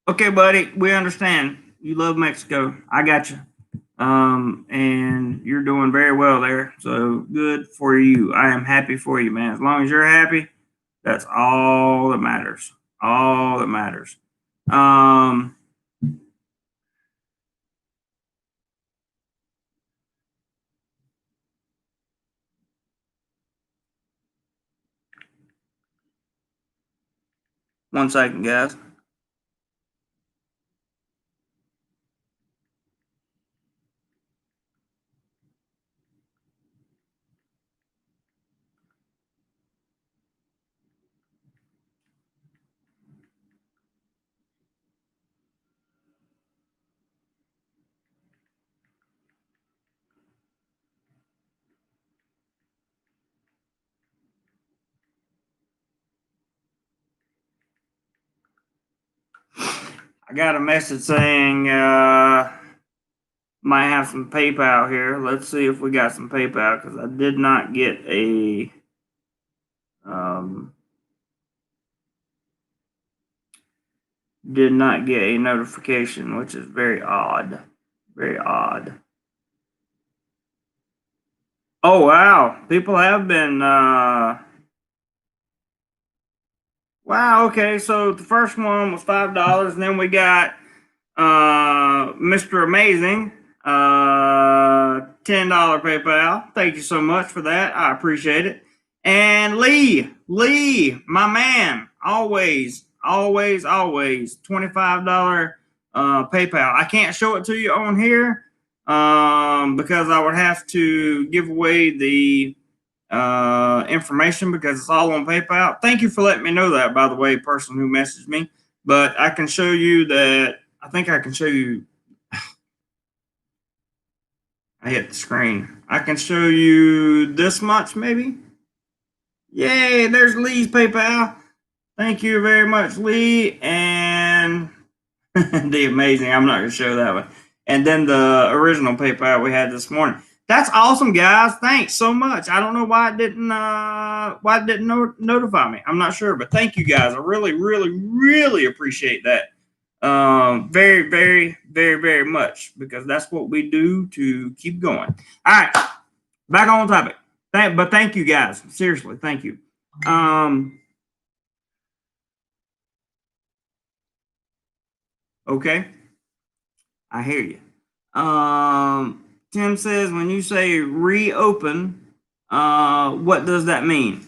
Okay, buddy, we understand. You love Mexico. I got you. And you're doing very well there. So good for you. I am happy for you, man. As long as you're happy, that's all that matters. All that matters. One second, guys. I got a message saying might have some PayPal here. Let's see if we got some PayPal because I did not get a notification, which is very odd. Very odd. Oh, wow. People have been, wow. Okay. So the first one was $5. And then we got, Mr. Amazing, $10 PayPal. Thank you so much for that. I appreciate it. And Lee, my man, always, $25 PayPal. I can't show it to you on here because I would have to give away the information because it's all on PayPal. Thank you for letting me know that, by the way, person who messaged me. But I can show you that. I think I can show you. I hit the screen. I can show you this much, maybe. Yay, there's Lee's PayPal. Thank you very much, Lee. And the amazing. I'm not going to show that one. And then the original PayPal we had this morning. That's awesome, guys. Thanks so much. I don't know why it didn't notify me. I'm not sure, but thank you guys. I really appreciate that. Very, very much, because that's what we do to keep going. All right, back on topic. But thank you guys. Seriously, thank you. Okay, I hear you. Tim says, when you say reopen, what does that mean?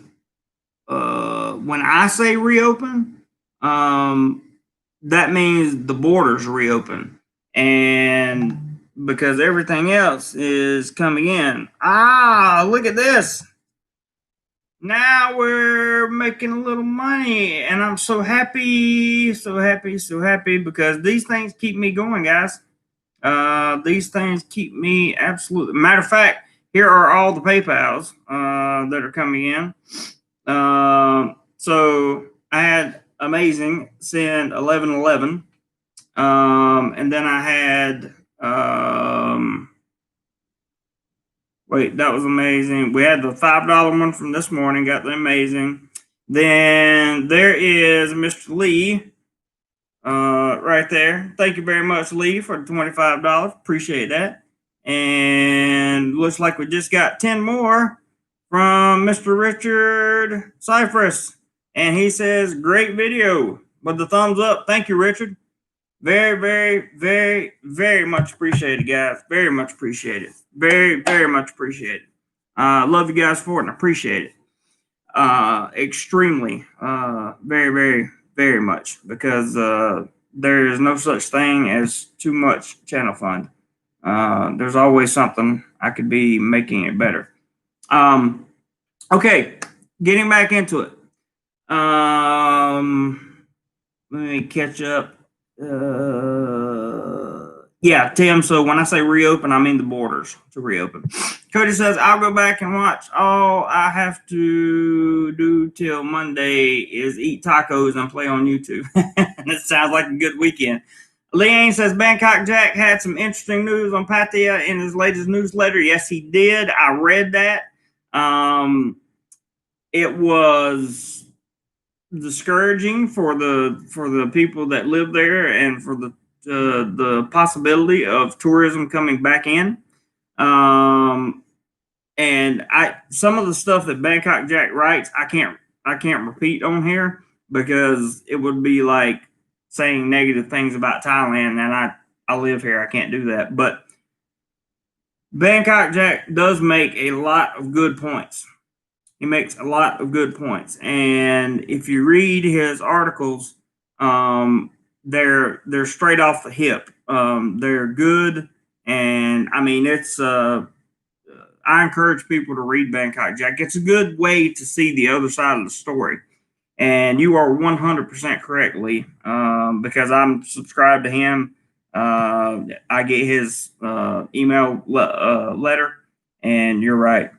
When I say reopen, that means the borders reopen, and because everything else is coming in. Look at this. Now we're making a little money, and I'm so happy, because these things keep me going, guys. These things keep me absolutely. Matter of fact, here are all the PayPals that are coming in. So I had Amazing send 1111, and then I had wait, that was Amazing. We had the $5 one from this morning. Got the Amazing. Then there is Mr. Lee. Right there. Thank you very much, Lee, for the $25. Appreciate that. And looks like we just got 10 more from Mr. Richard Cypress. And he says, great video with the thumbs up. Thank you, Richard. Very much appreciated, guys. Very much appreciated. Very much appreciated. Love you guys for it and appreciate it. Extremely. Very much, because there is no such thing as too much channel fund. There's always something I could be making it better. Okay, getting back into it. Let me catch up. Yeah, Tim. So when I say reopen, I mean the borders to reopen. Cody says, I'll go back and watch. All I have to do till Monday is eat tacos and play on YouTube. It sounds like a good weekend. Leanne says, Bangkok Jack had some interesting news on Pattaya in his latest newsletter. Yes, he did. I read that. It was discouraging for the people that live there, and for the possibility of tourism coming back in. And some of the stuff that Bangkok Jack writes, I can't repeat on here, because it would be like saying negative things about Thailand, and I live here. I can't do that. But Bangkok Jack does make a lot of good points. He makes a lot of good points. And if you read his articles, they're straight off the hip. They're good. And I mean, it's, I encourage people to read Bangkok Jack. It's a good way to see the other side of the story. And you are 100% correct, Lee, because I'm subscribed to him. I get his email letter, and you're right.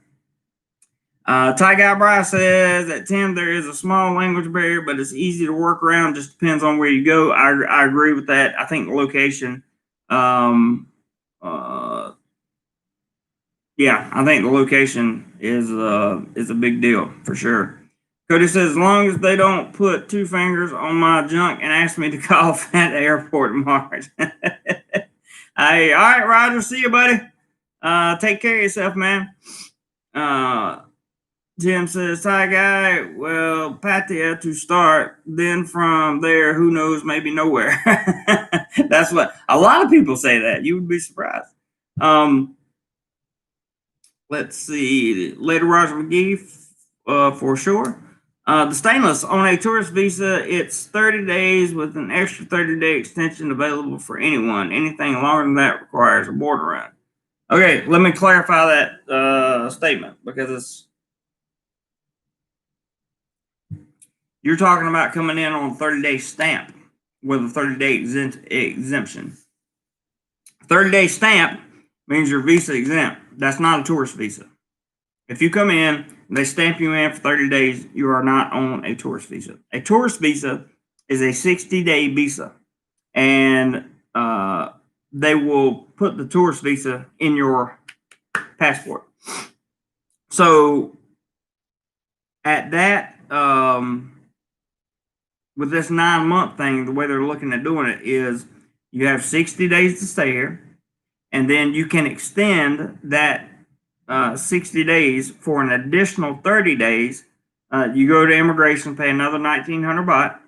Ty Guy Bryce says that, Tim, there is a small language barrier, but it's easy to work around. Just depends on where you go. I agree with that. I think the location, yeah, I think the location is a big deal for sure. Cody says, as long as they don't put two fingers on my junk and ask me to call at the airport in March. Hey, all right, Roger. See you, buddy. Take care of yourself, man. Jim says, Thai guy, well, Pattaya to start. Then from there, who knows, maybe nowhere. That's what a lot of people say that. You would be surprised. Let's see. Later, Roger McGee, for sure. The stainless on a tourist visa, it's 30 days with an extra 30-day extension available for anyone. Anything longer than that requires a border run. Okay, let me clarify that statement because you're talking about coming in on a 30-day stamp with a 30-day exemption. 30-day stamp means you're visa exempt. That's not a tourist visa. If you come in, they stamp you in for 30 days, you are not on a tourist visa. A tourist visa is a 60-day visa, and they will put the tourist visa in your passport. So at that, with this 9-month thing, the way they're looking at doing it is you have 60 days to stay here, and then you can extend that 60 days for an additional 30 days. You go to immigration, pay another 1,900 baht,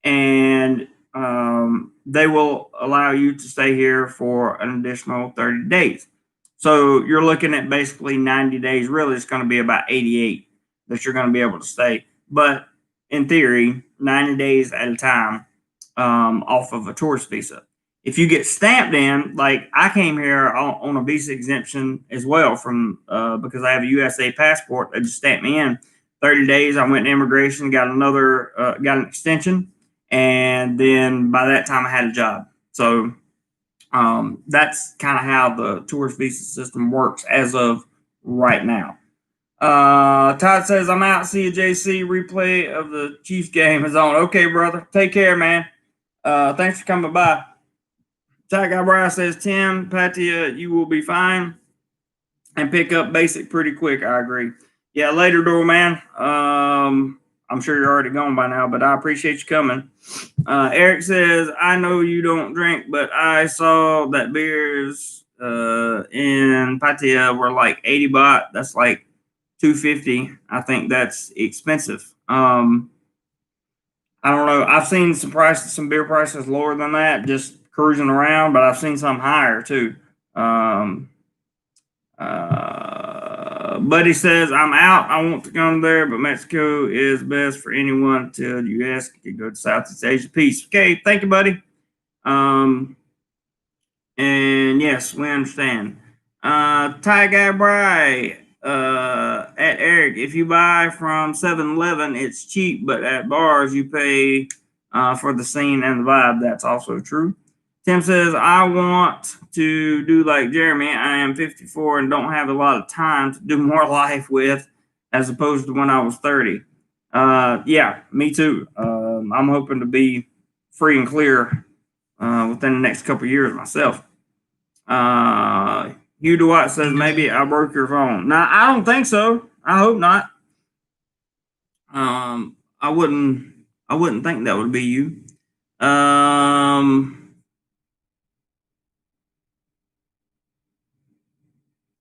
and they will allow you to stay here for an additional 30 days. So you're looking at basically 90 days. Really, it's going to be about 88 that you're going to be able to stay. But in theory, 90 days at a time off of a tourist visa. If you get stamped in, like I came here on a visa exemption as well from because I have a USA passport. They just stamped me in 30 days. I went to immigration, got an extension, and then by that time I had a job. So that's kind of how the tourist visa system works as of right now. Todd says, I'm out. See you, JC. Replay of the Chiefs game is on. Okay, brother. Take care, man. Thanks for coming by. Ty Guy Bryce says, Tim, Pattaya, you will be fine and pick up basic pretty quick. I agree. Yeah, later, door man. I'm sure you're already gone by now, but I appreciate you coming. Eric says, I know you don't drink, but I saw that beers in Pattaya were like 80 baht. That's like 250. I think that's expensive. I don't know. I've seen some beer prices lower than that, just cruising around, but I've seen some higher too. Buddy says, I'm out. I want to come there, but Mexico is best for anyone until the U.S. can go to Southeast Asia. Peace. Okay, thank you, buddy. And yes, we understand. Ty Guy Bry at Eric, if you buy from 7-Eleven, it's cheap, but at bars you pay for the scene and the vibe. That's also true. Tim says, I want to do like Jeremy. I am 54 and don't have a lot of time to do more life with as opposed to when I was 30. Yeah, me too. I'm hoping to be free and clear within the next couple of years myself. Hugh DeWatt says, maybe I broke your phone. Now, I don't think so. I hope not. I wouldn't think that would be you.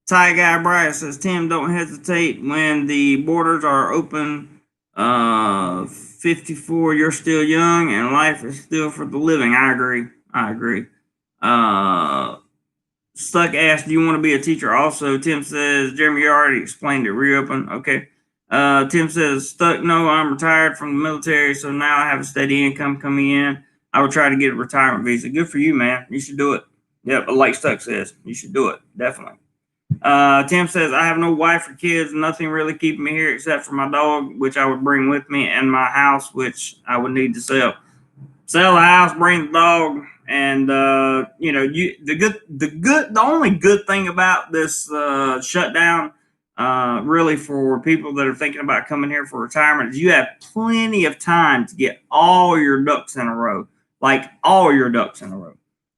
Ty Guy Bryce says, Tim, don't hesitate when the borders are open. 54, you're still young and life is still for the living. I agree. Stuck asked, do you want to be a teacher also? Tim says, Jeremy, you already explained it. Reopen. Okay. Tim says, Stuck, no, I'm retired from the military, so now I have a steady income coming in. I would try to get a retirement visa. Good for you, man. You should do it. Yep, like Stuck says, you should do it. Definitely. Tim says, I have no wife or kids, nothing really keeping me here except for my dog, which I would bring with me, and my house, which I would need to sell. Sell the house, bring the dog, and the only good thing about this shutdown, really for people that are thinking about coming here for retirement, is you have plenty of time to get all your ducks in a row, like all your ducks in a row.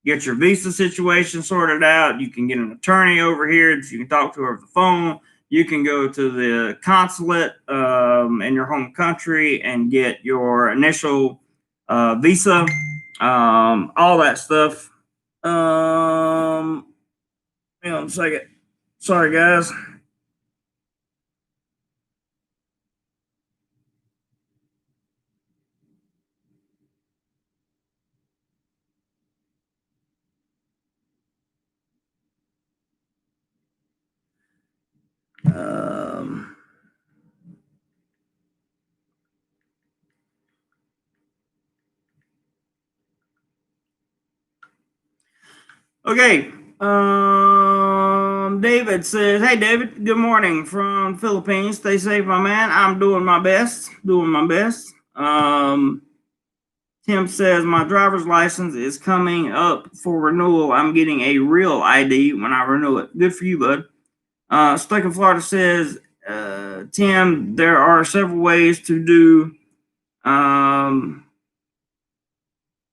Get your visa situation sorted out. You can get an attorney over here that you can talk to over the phone. You can go to the consulate in your home country and get your initial visa, all that stuff. Hang on a second. Sorry, guys. Okay. David says, "Hey, David. Good morning from Philippines. Stay safe, my man. I'm doing my best. Doing my best." Tim says, "My driver's license is coming up for renewal. I'm getting a real ID when I renew it." Good for you, bud. Stuck in Florida says, "Tim, there are several ways to do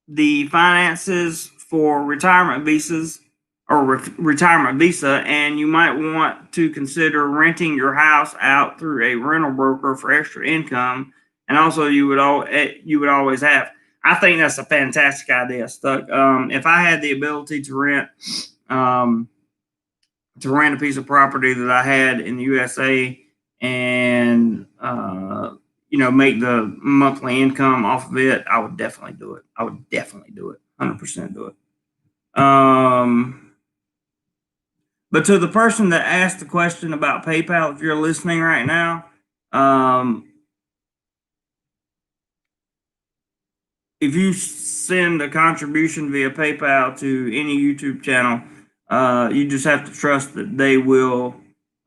the finances for retirement visas or retirement visa, and you might want to consider renting your house out through a rental broker for extra income. And also, you would always have." I think that's a fantastic idea, Stuck. If I had the ability um, to rent a piece of property that I had in the USA and make the monthly income off of it, I would definitely do it. I would definitely do it. 100% do it. But to the person that asked the question about PayPal, if you're listening right now, if you send a contribution via PayPal to any YouTube channel, you just have to trust that they will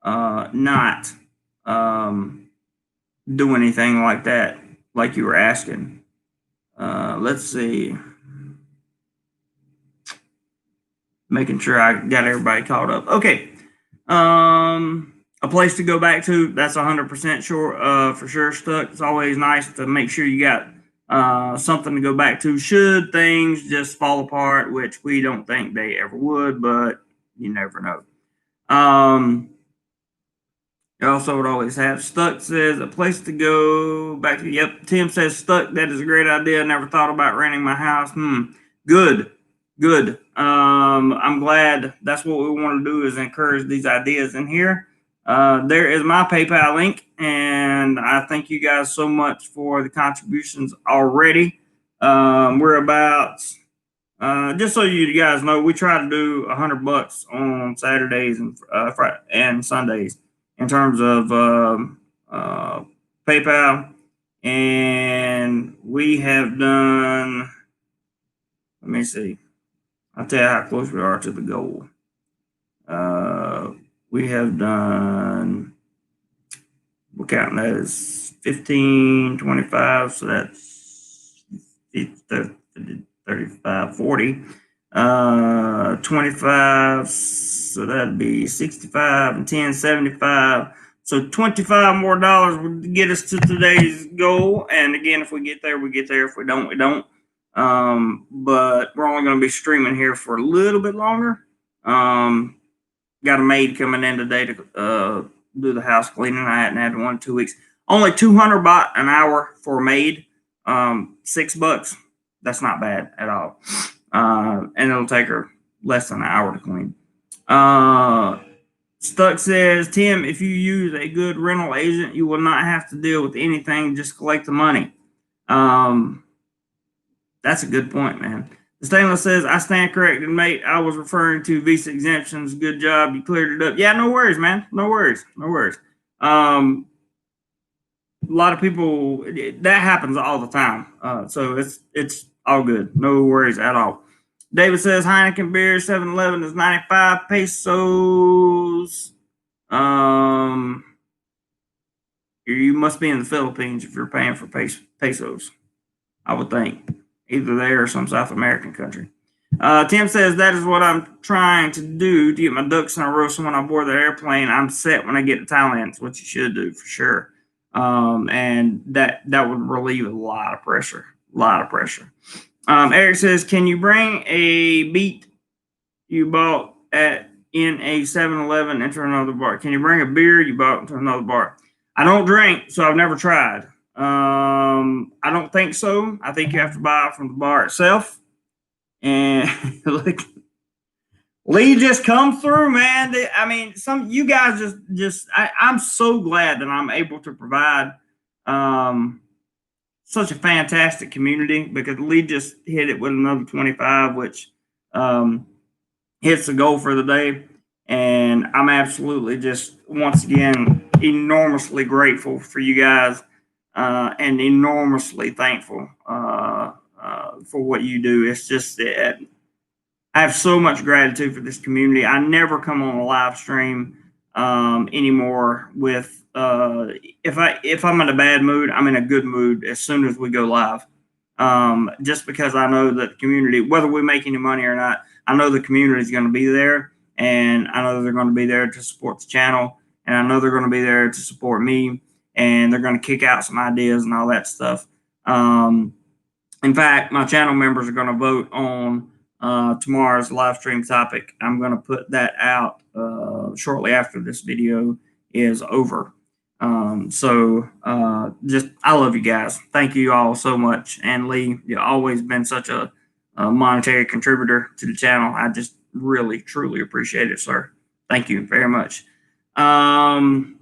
not do anything like that, like you were asking. Let's see. Making sure I got everybody caught up. Okay. A place to go back to, that's 100% sure, for sure, Stuck. It's always nice to make sure you got something to go back to should things just fall apart, which we don't think they ever would, but you never know. You also would always have. Stuck says, "A place to go back to." Yep. Tim says, "Stuck, that is a great idea. Never thought about renting my house." Good. Good. I'm glad. That's what we want to do, is encourage these ideas in here. There is my PayPal link, and I thank you guys so much for the contributions already. We're about, just so you guys know, we try to do $100 on Saturdays and Friday and Sundays in terms of PayPal, and we have done. Let me see. I'll tell you how close we are to the goal. We have done. We're counting that as 15, 25, so that's 35, 40. 25, so that'd be 65 and 10, 75. So $25 more would get us to today's goal. And again, if we get there, we get there. If we don't, we don't. But we're only going to be streaming here for a little bit longer. Got a maid coming in today to do the house cleaning. I hadn't had one in 2 weeks. Only 200 baht an hour for a maid. $6. That's not bad at all. And it'll take her less than an hour to clean. Stuck says, "Tim, if you use a good rental agent, you will not have to deal with anything. Just collect the money." That's a good point, man. Stainless says, "I stand corrected, mate. I was referring to visa exemptions. Good job. You cleared it up." Yeah, no worries, man. No worries. No worries. A lot of people, that happens all the time. So it's all good. No worries at all. David says, "Heineken beer, 7-Eleven is 95 pesos. You must be in the Philippines if you're paying for pesos, I would think. Either there or some South American country." Tim says, "That is what I'm trying to do to get my ducks in a row, so when I board the airplane, I'm set when I get to Thailand." It's what you should do, for sure. And that would relieve a lot of pressure. A lot of pressure. Eric says, "Can you bring a beet you bought in a 7-Eleven into another bar? Can you bring a beer you bought into another bar?" I don't drink, so I've never tried. I don't think so. I think you have to buy it from the bar itself. And look, Lee just come through, man. I mean, some you guys I'm so glad that I'm able to provide such a fantastic community, because Lee just hit it with another 25, which hits the goal for the day. And I'm absolutely just, once again, enormously grateful for you guys, and enormously thankful for what you do. It's just, I have so much gratitude for this community. I never come on a live stream anymore with if I'm in a bad mood, I'm in a good mood as soon as we go live. Just because I know that the community, whether we make any money or not, I know the community is going to be there, and I know they're going to be there to support the channel, and I know they're going to be there to support me, and they're going to kick out some ideas and all that stuff. In fact, my channel members are going to vote on tomorrow's live stream topic. I'm going to put that out shortly after this video is over. Just, I love you guys. Thank you all so much. And Lee, you've always been such a monetary contributor to the channel. I just really, truly appreciate it, sir. Thank you very much. Eric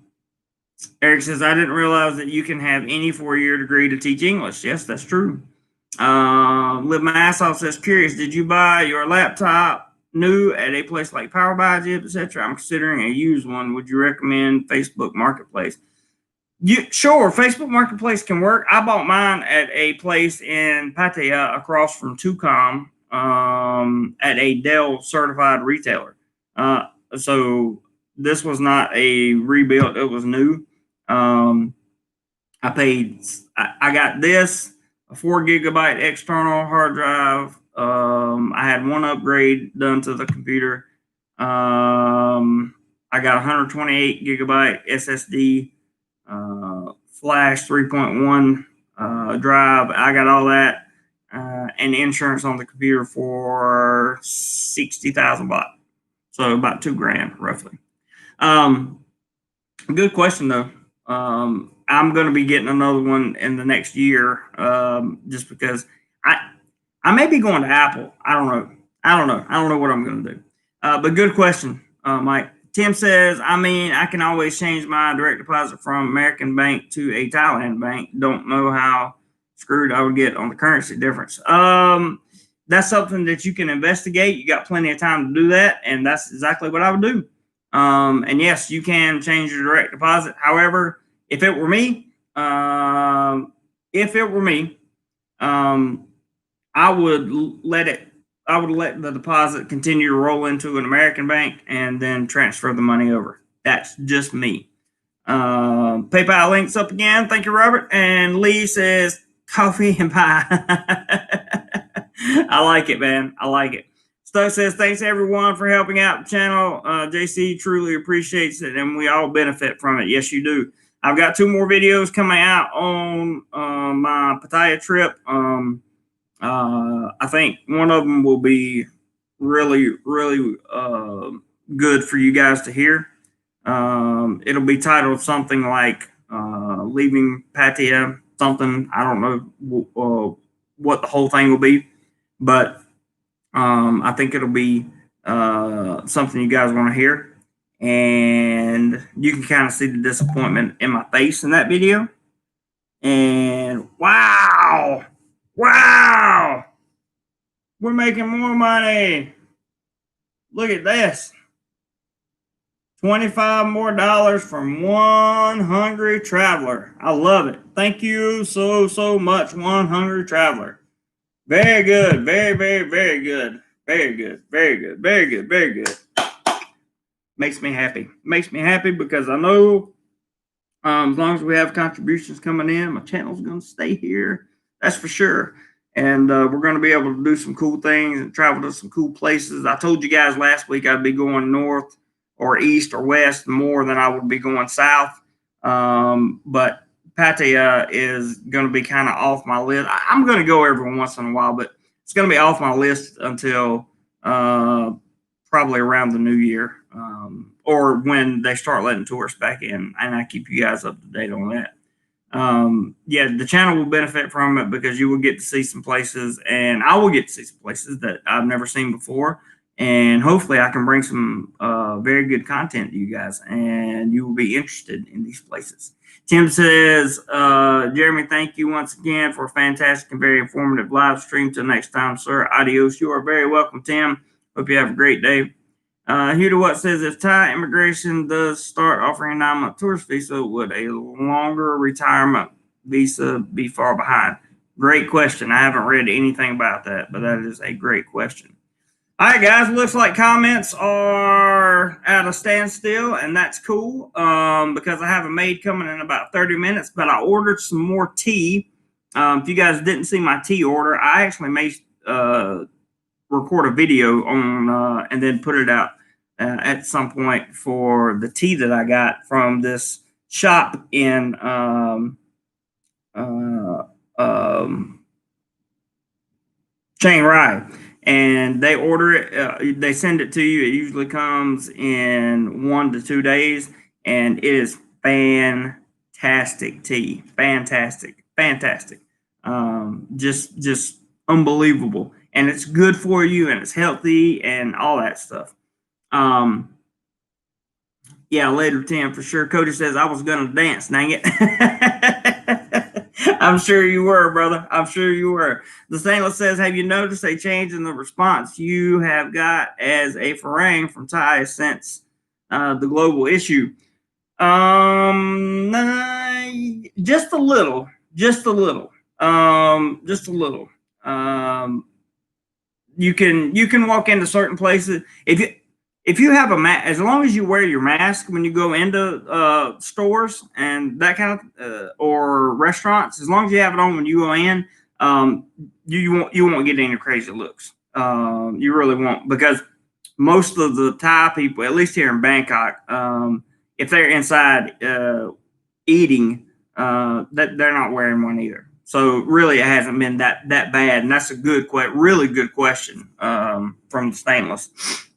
says, I didn't realize that you can have any 4-year degree to teach English. Yes, that's true. Live My Ass Off says, curious, did you buy your laptop new at a place like PowerBuy, Jib, etc.? I'm considering a used one. Would you recommend Facebook Marketplace? Sure, Facebook Marketplace can work. I bought mine at a place in Pattaya across from Tucom at a Dell certified retailer. So this was not a rebuild, it was new. I got this, a 4 gigabyte external hard drive. I had one upgrade done to the computer. I got 128 gigabyte SSD, flash 3.1 drive. I got all that, and insurance on the computer for 60,000 baht. So about $2,000 roughly. Good question though. I'm going to be getting another one in the next year, just because I may be going to Apple. I don't know. I don't know what I'm going to do. But good question, Mike. Tim says, I mean, I can always change my direct deposit from American bank to a Thailand bank. Don't know how screwed I would get on the currency difference. That's something that you can investigate. You got plenty of time to do that, and that's exactly what I would do. And yes, you can change your direct deposit. However, if it were me, I would let the deposit continue to roll into an American bank and then transfer the money over. That's just me. PayPal links up again. Thank you, Robert. And Lee says coffee and pie. I like it, man. I like it. Stuck says, thanks everyone for helping out the channel. JC truly appreciates it, and we all benefit from it. Yes, you do. I've got 2 more videos coming out on my Pattaya trip. I think one of them will be really, really good for you guys to hear. It'll be titled something like Leaving Pattaya, something. I don't know what the whole thing will be, but I think it'll be something you guys want to hear. And you can kind of see the disappointment in my face in that video. And wow, we're making more money. Look at this. $25 more from one hungry traveler. I love it. Thank you so much, one hungry traveler. Very good. Very good. Very good. Makes me happy. Makes me happy because I know as long as we have contributions coming in, my channel's going to stay here. That's for sure. And we're going to be able to do some cool things and travel to some cool places. I told you guys last week I'd be going north or east or west more than I would be going south. But Pattaya is going to be kind of off my list. I'm going to go every once in a while, but it's going to be off my list until probably around the new year, or when they start letting tourists back in, and I keep you guys up to date on that. Yeah, the channel will benefit from it because you will get to see some places, and I will get to see some places that I've never seen before, and hopefully I can bring some very good content to you guys, and you will be interested in these places. Tim says, Jeremy, thank you once again for a fantastic and very informative live stream. Till next time, sir. Adios. You are very welcome, Tim. Hope you have a great day. Hugh what says, if Thai immigration does start offering a 9-month tourist visa, would a longer retirement visa be far behind? Great question. I haven't read anything about that, but that is a great question. All right, guys, looks like comments are at a standstill, and that's cool because I have a maid coming in about 30 minutes, but I ordered some more tea. If you guys didn't see my tea order, I actually may record a video on and then put it out at some point for the tea that I got from this shop in Chiang Rai, and they order it. They send it to you. It usually comes in 1 to 2 days, and it is fantastic tea. Fantastic. Just unbelievable, and it's good for you, and it's healthy, and all that stuff. Yeah, later 10 for sure. Cody says I was gonna dance. Dang it. I'm sure you were, brother. I'm sure you were. The Stainless says, have you noticed a change in the response you have got as a Farang from Thai since the global issue? Just a little. You can walk into certain places if you have a mask, as long as you wear your mask when you go into stores and that kind of or restaurants, as long as you have it on when you go in, you won't get any crazy looks. You really won't, because most of the Thai people, at least here in Bangkok, if they're inside eating, that they're not wearing one either. So really, it hasn't been that bad, and that's a really good question from the Stainless.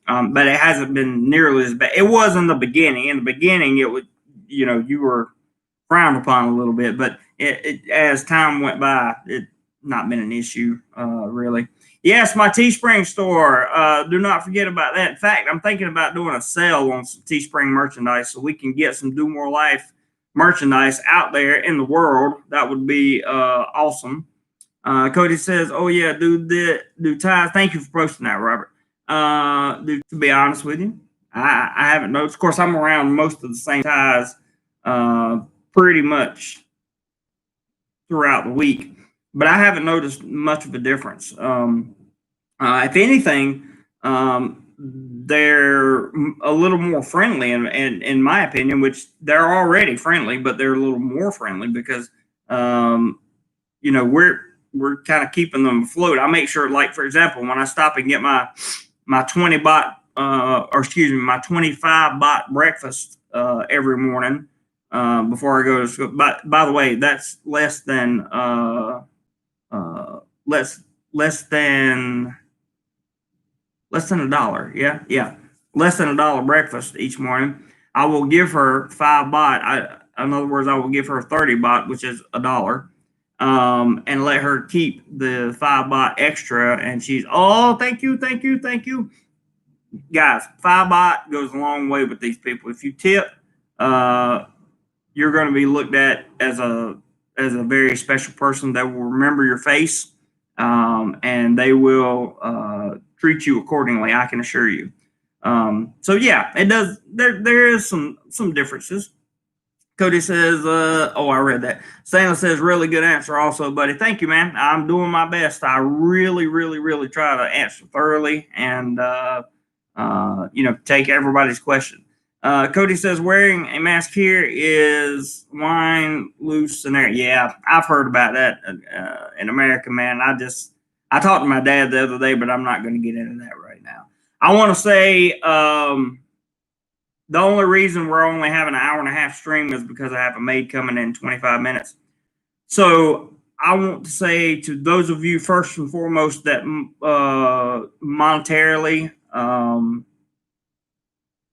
But it hasn't been nearly as bad. It was in the beginning. In the beginning, it would, you were frowned upon a little bit, but as time went by, it not been an issue really. Yes, my Teespring store. Do not forget about that. In fact, I'm thinking about doing a sale on some Teespring merchandise so we can get some Domorelife merchandise out there in the world. That would be awesome. Cody says, "Oh yeah, do Thai." Thank you for posting that, Robert. To be honest with you, I haven't noticed. Of course, I'm around most of the same Thais pretty much throughout the week, but I haven't noticed much of a difference. If anything, they're a little more friendly, and in my opinion, which they're already friendly, but they're a little more friendly because we're kind of keeping them afloat. I make sure, like for example, when I stop and get my 20 baht, my 25 baht breakfast every morning before I go to school. By the way, that's less than $1. Yeah, less than $1 breakfast each morning. I will give her 5 baht. In other words, I will give her 30 baht, which is $1. And let her keep the 5 baht extra. And she's, oh, thank you. Guys, 5 baht goes a long way with these people. If you tip, you're going to be looked at as a very special person that will remember your face, and they will treat you accordingly. I can assure you. So yeah, it does. There is some differences. Cody says, I read that. Stanley says, really good answer also, buddy. Thank you, man. I'm doing my best. I really try to answer thoroughly and, take everybody's question. Cody says, wearing a mask here is wine loose scenario. Yeah, I've heard about that in America, man. I talked to my dad the other day, but I'm not going to get into that right now. I want to say, the only reason we're only having an hour and a half stream is because I have a maid coming in 25 minutes. So I want to say to those of you first and foremost that monetarily, out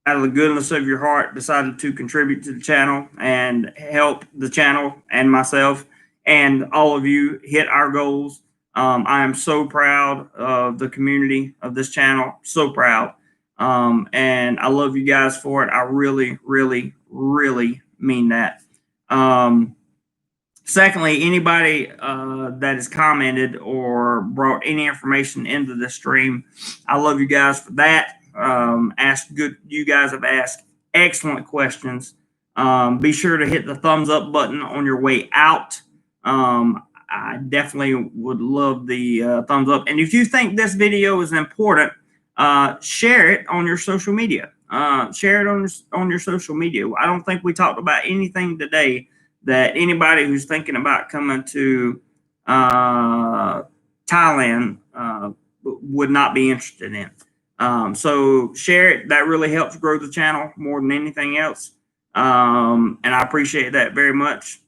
of the goodness of your heart, decided to contribute to the channel and help the channel and myself and all of you hit our goals. I am so proud of the community of this channel. So proud. And I love you guys for it. I really mean that. Secondly, anybody that has commented or brought any information into the stream, I love you guys for that. You guys have asked excellent questions. Be sure to hit the thumbs up button on your way out. I definitely would love the thumbs up. And if you think this video is important, share it on your social media. Share it on your social media. I don't think we talked about anything today that anybody who's thinking about coming to Thailand would not be interested in. So share it. That really helps grow the channel more than anything else. And I appreciate that very much.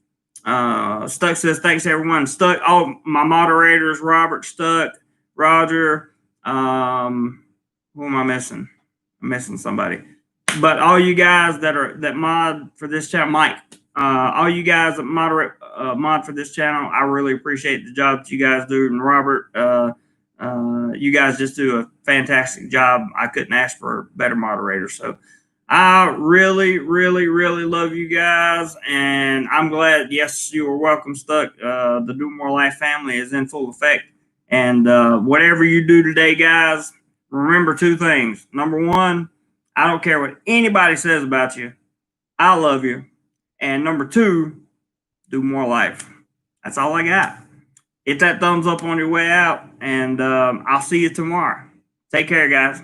Stuck says, thanks everyone. Stuck, all my moderators, Robert, Stuck, Roger. Who am I missing? I'm missing somebody. But all you guys that mod for this channel, Mike, all you guys that mod for this channel, I really appreciate the job that you guys do. And Robert, you guys just do a fantastic job. I couldn't ask for a better moderator. So I really, really, really love you guys. And I'm glad, yes, you are welcome, Stuck. The Domorelife family is in full effect. And whatever you do today, guys, remember two things. Number one, I don't care what anybody says about you. I love you. And number two, Domorelife. That's all I got. Hit that thumbs up on your way out, and I'll see you tomorrow. Take care, guys.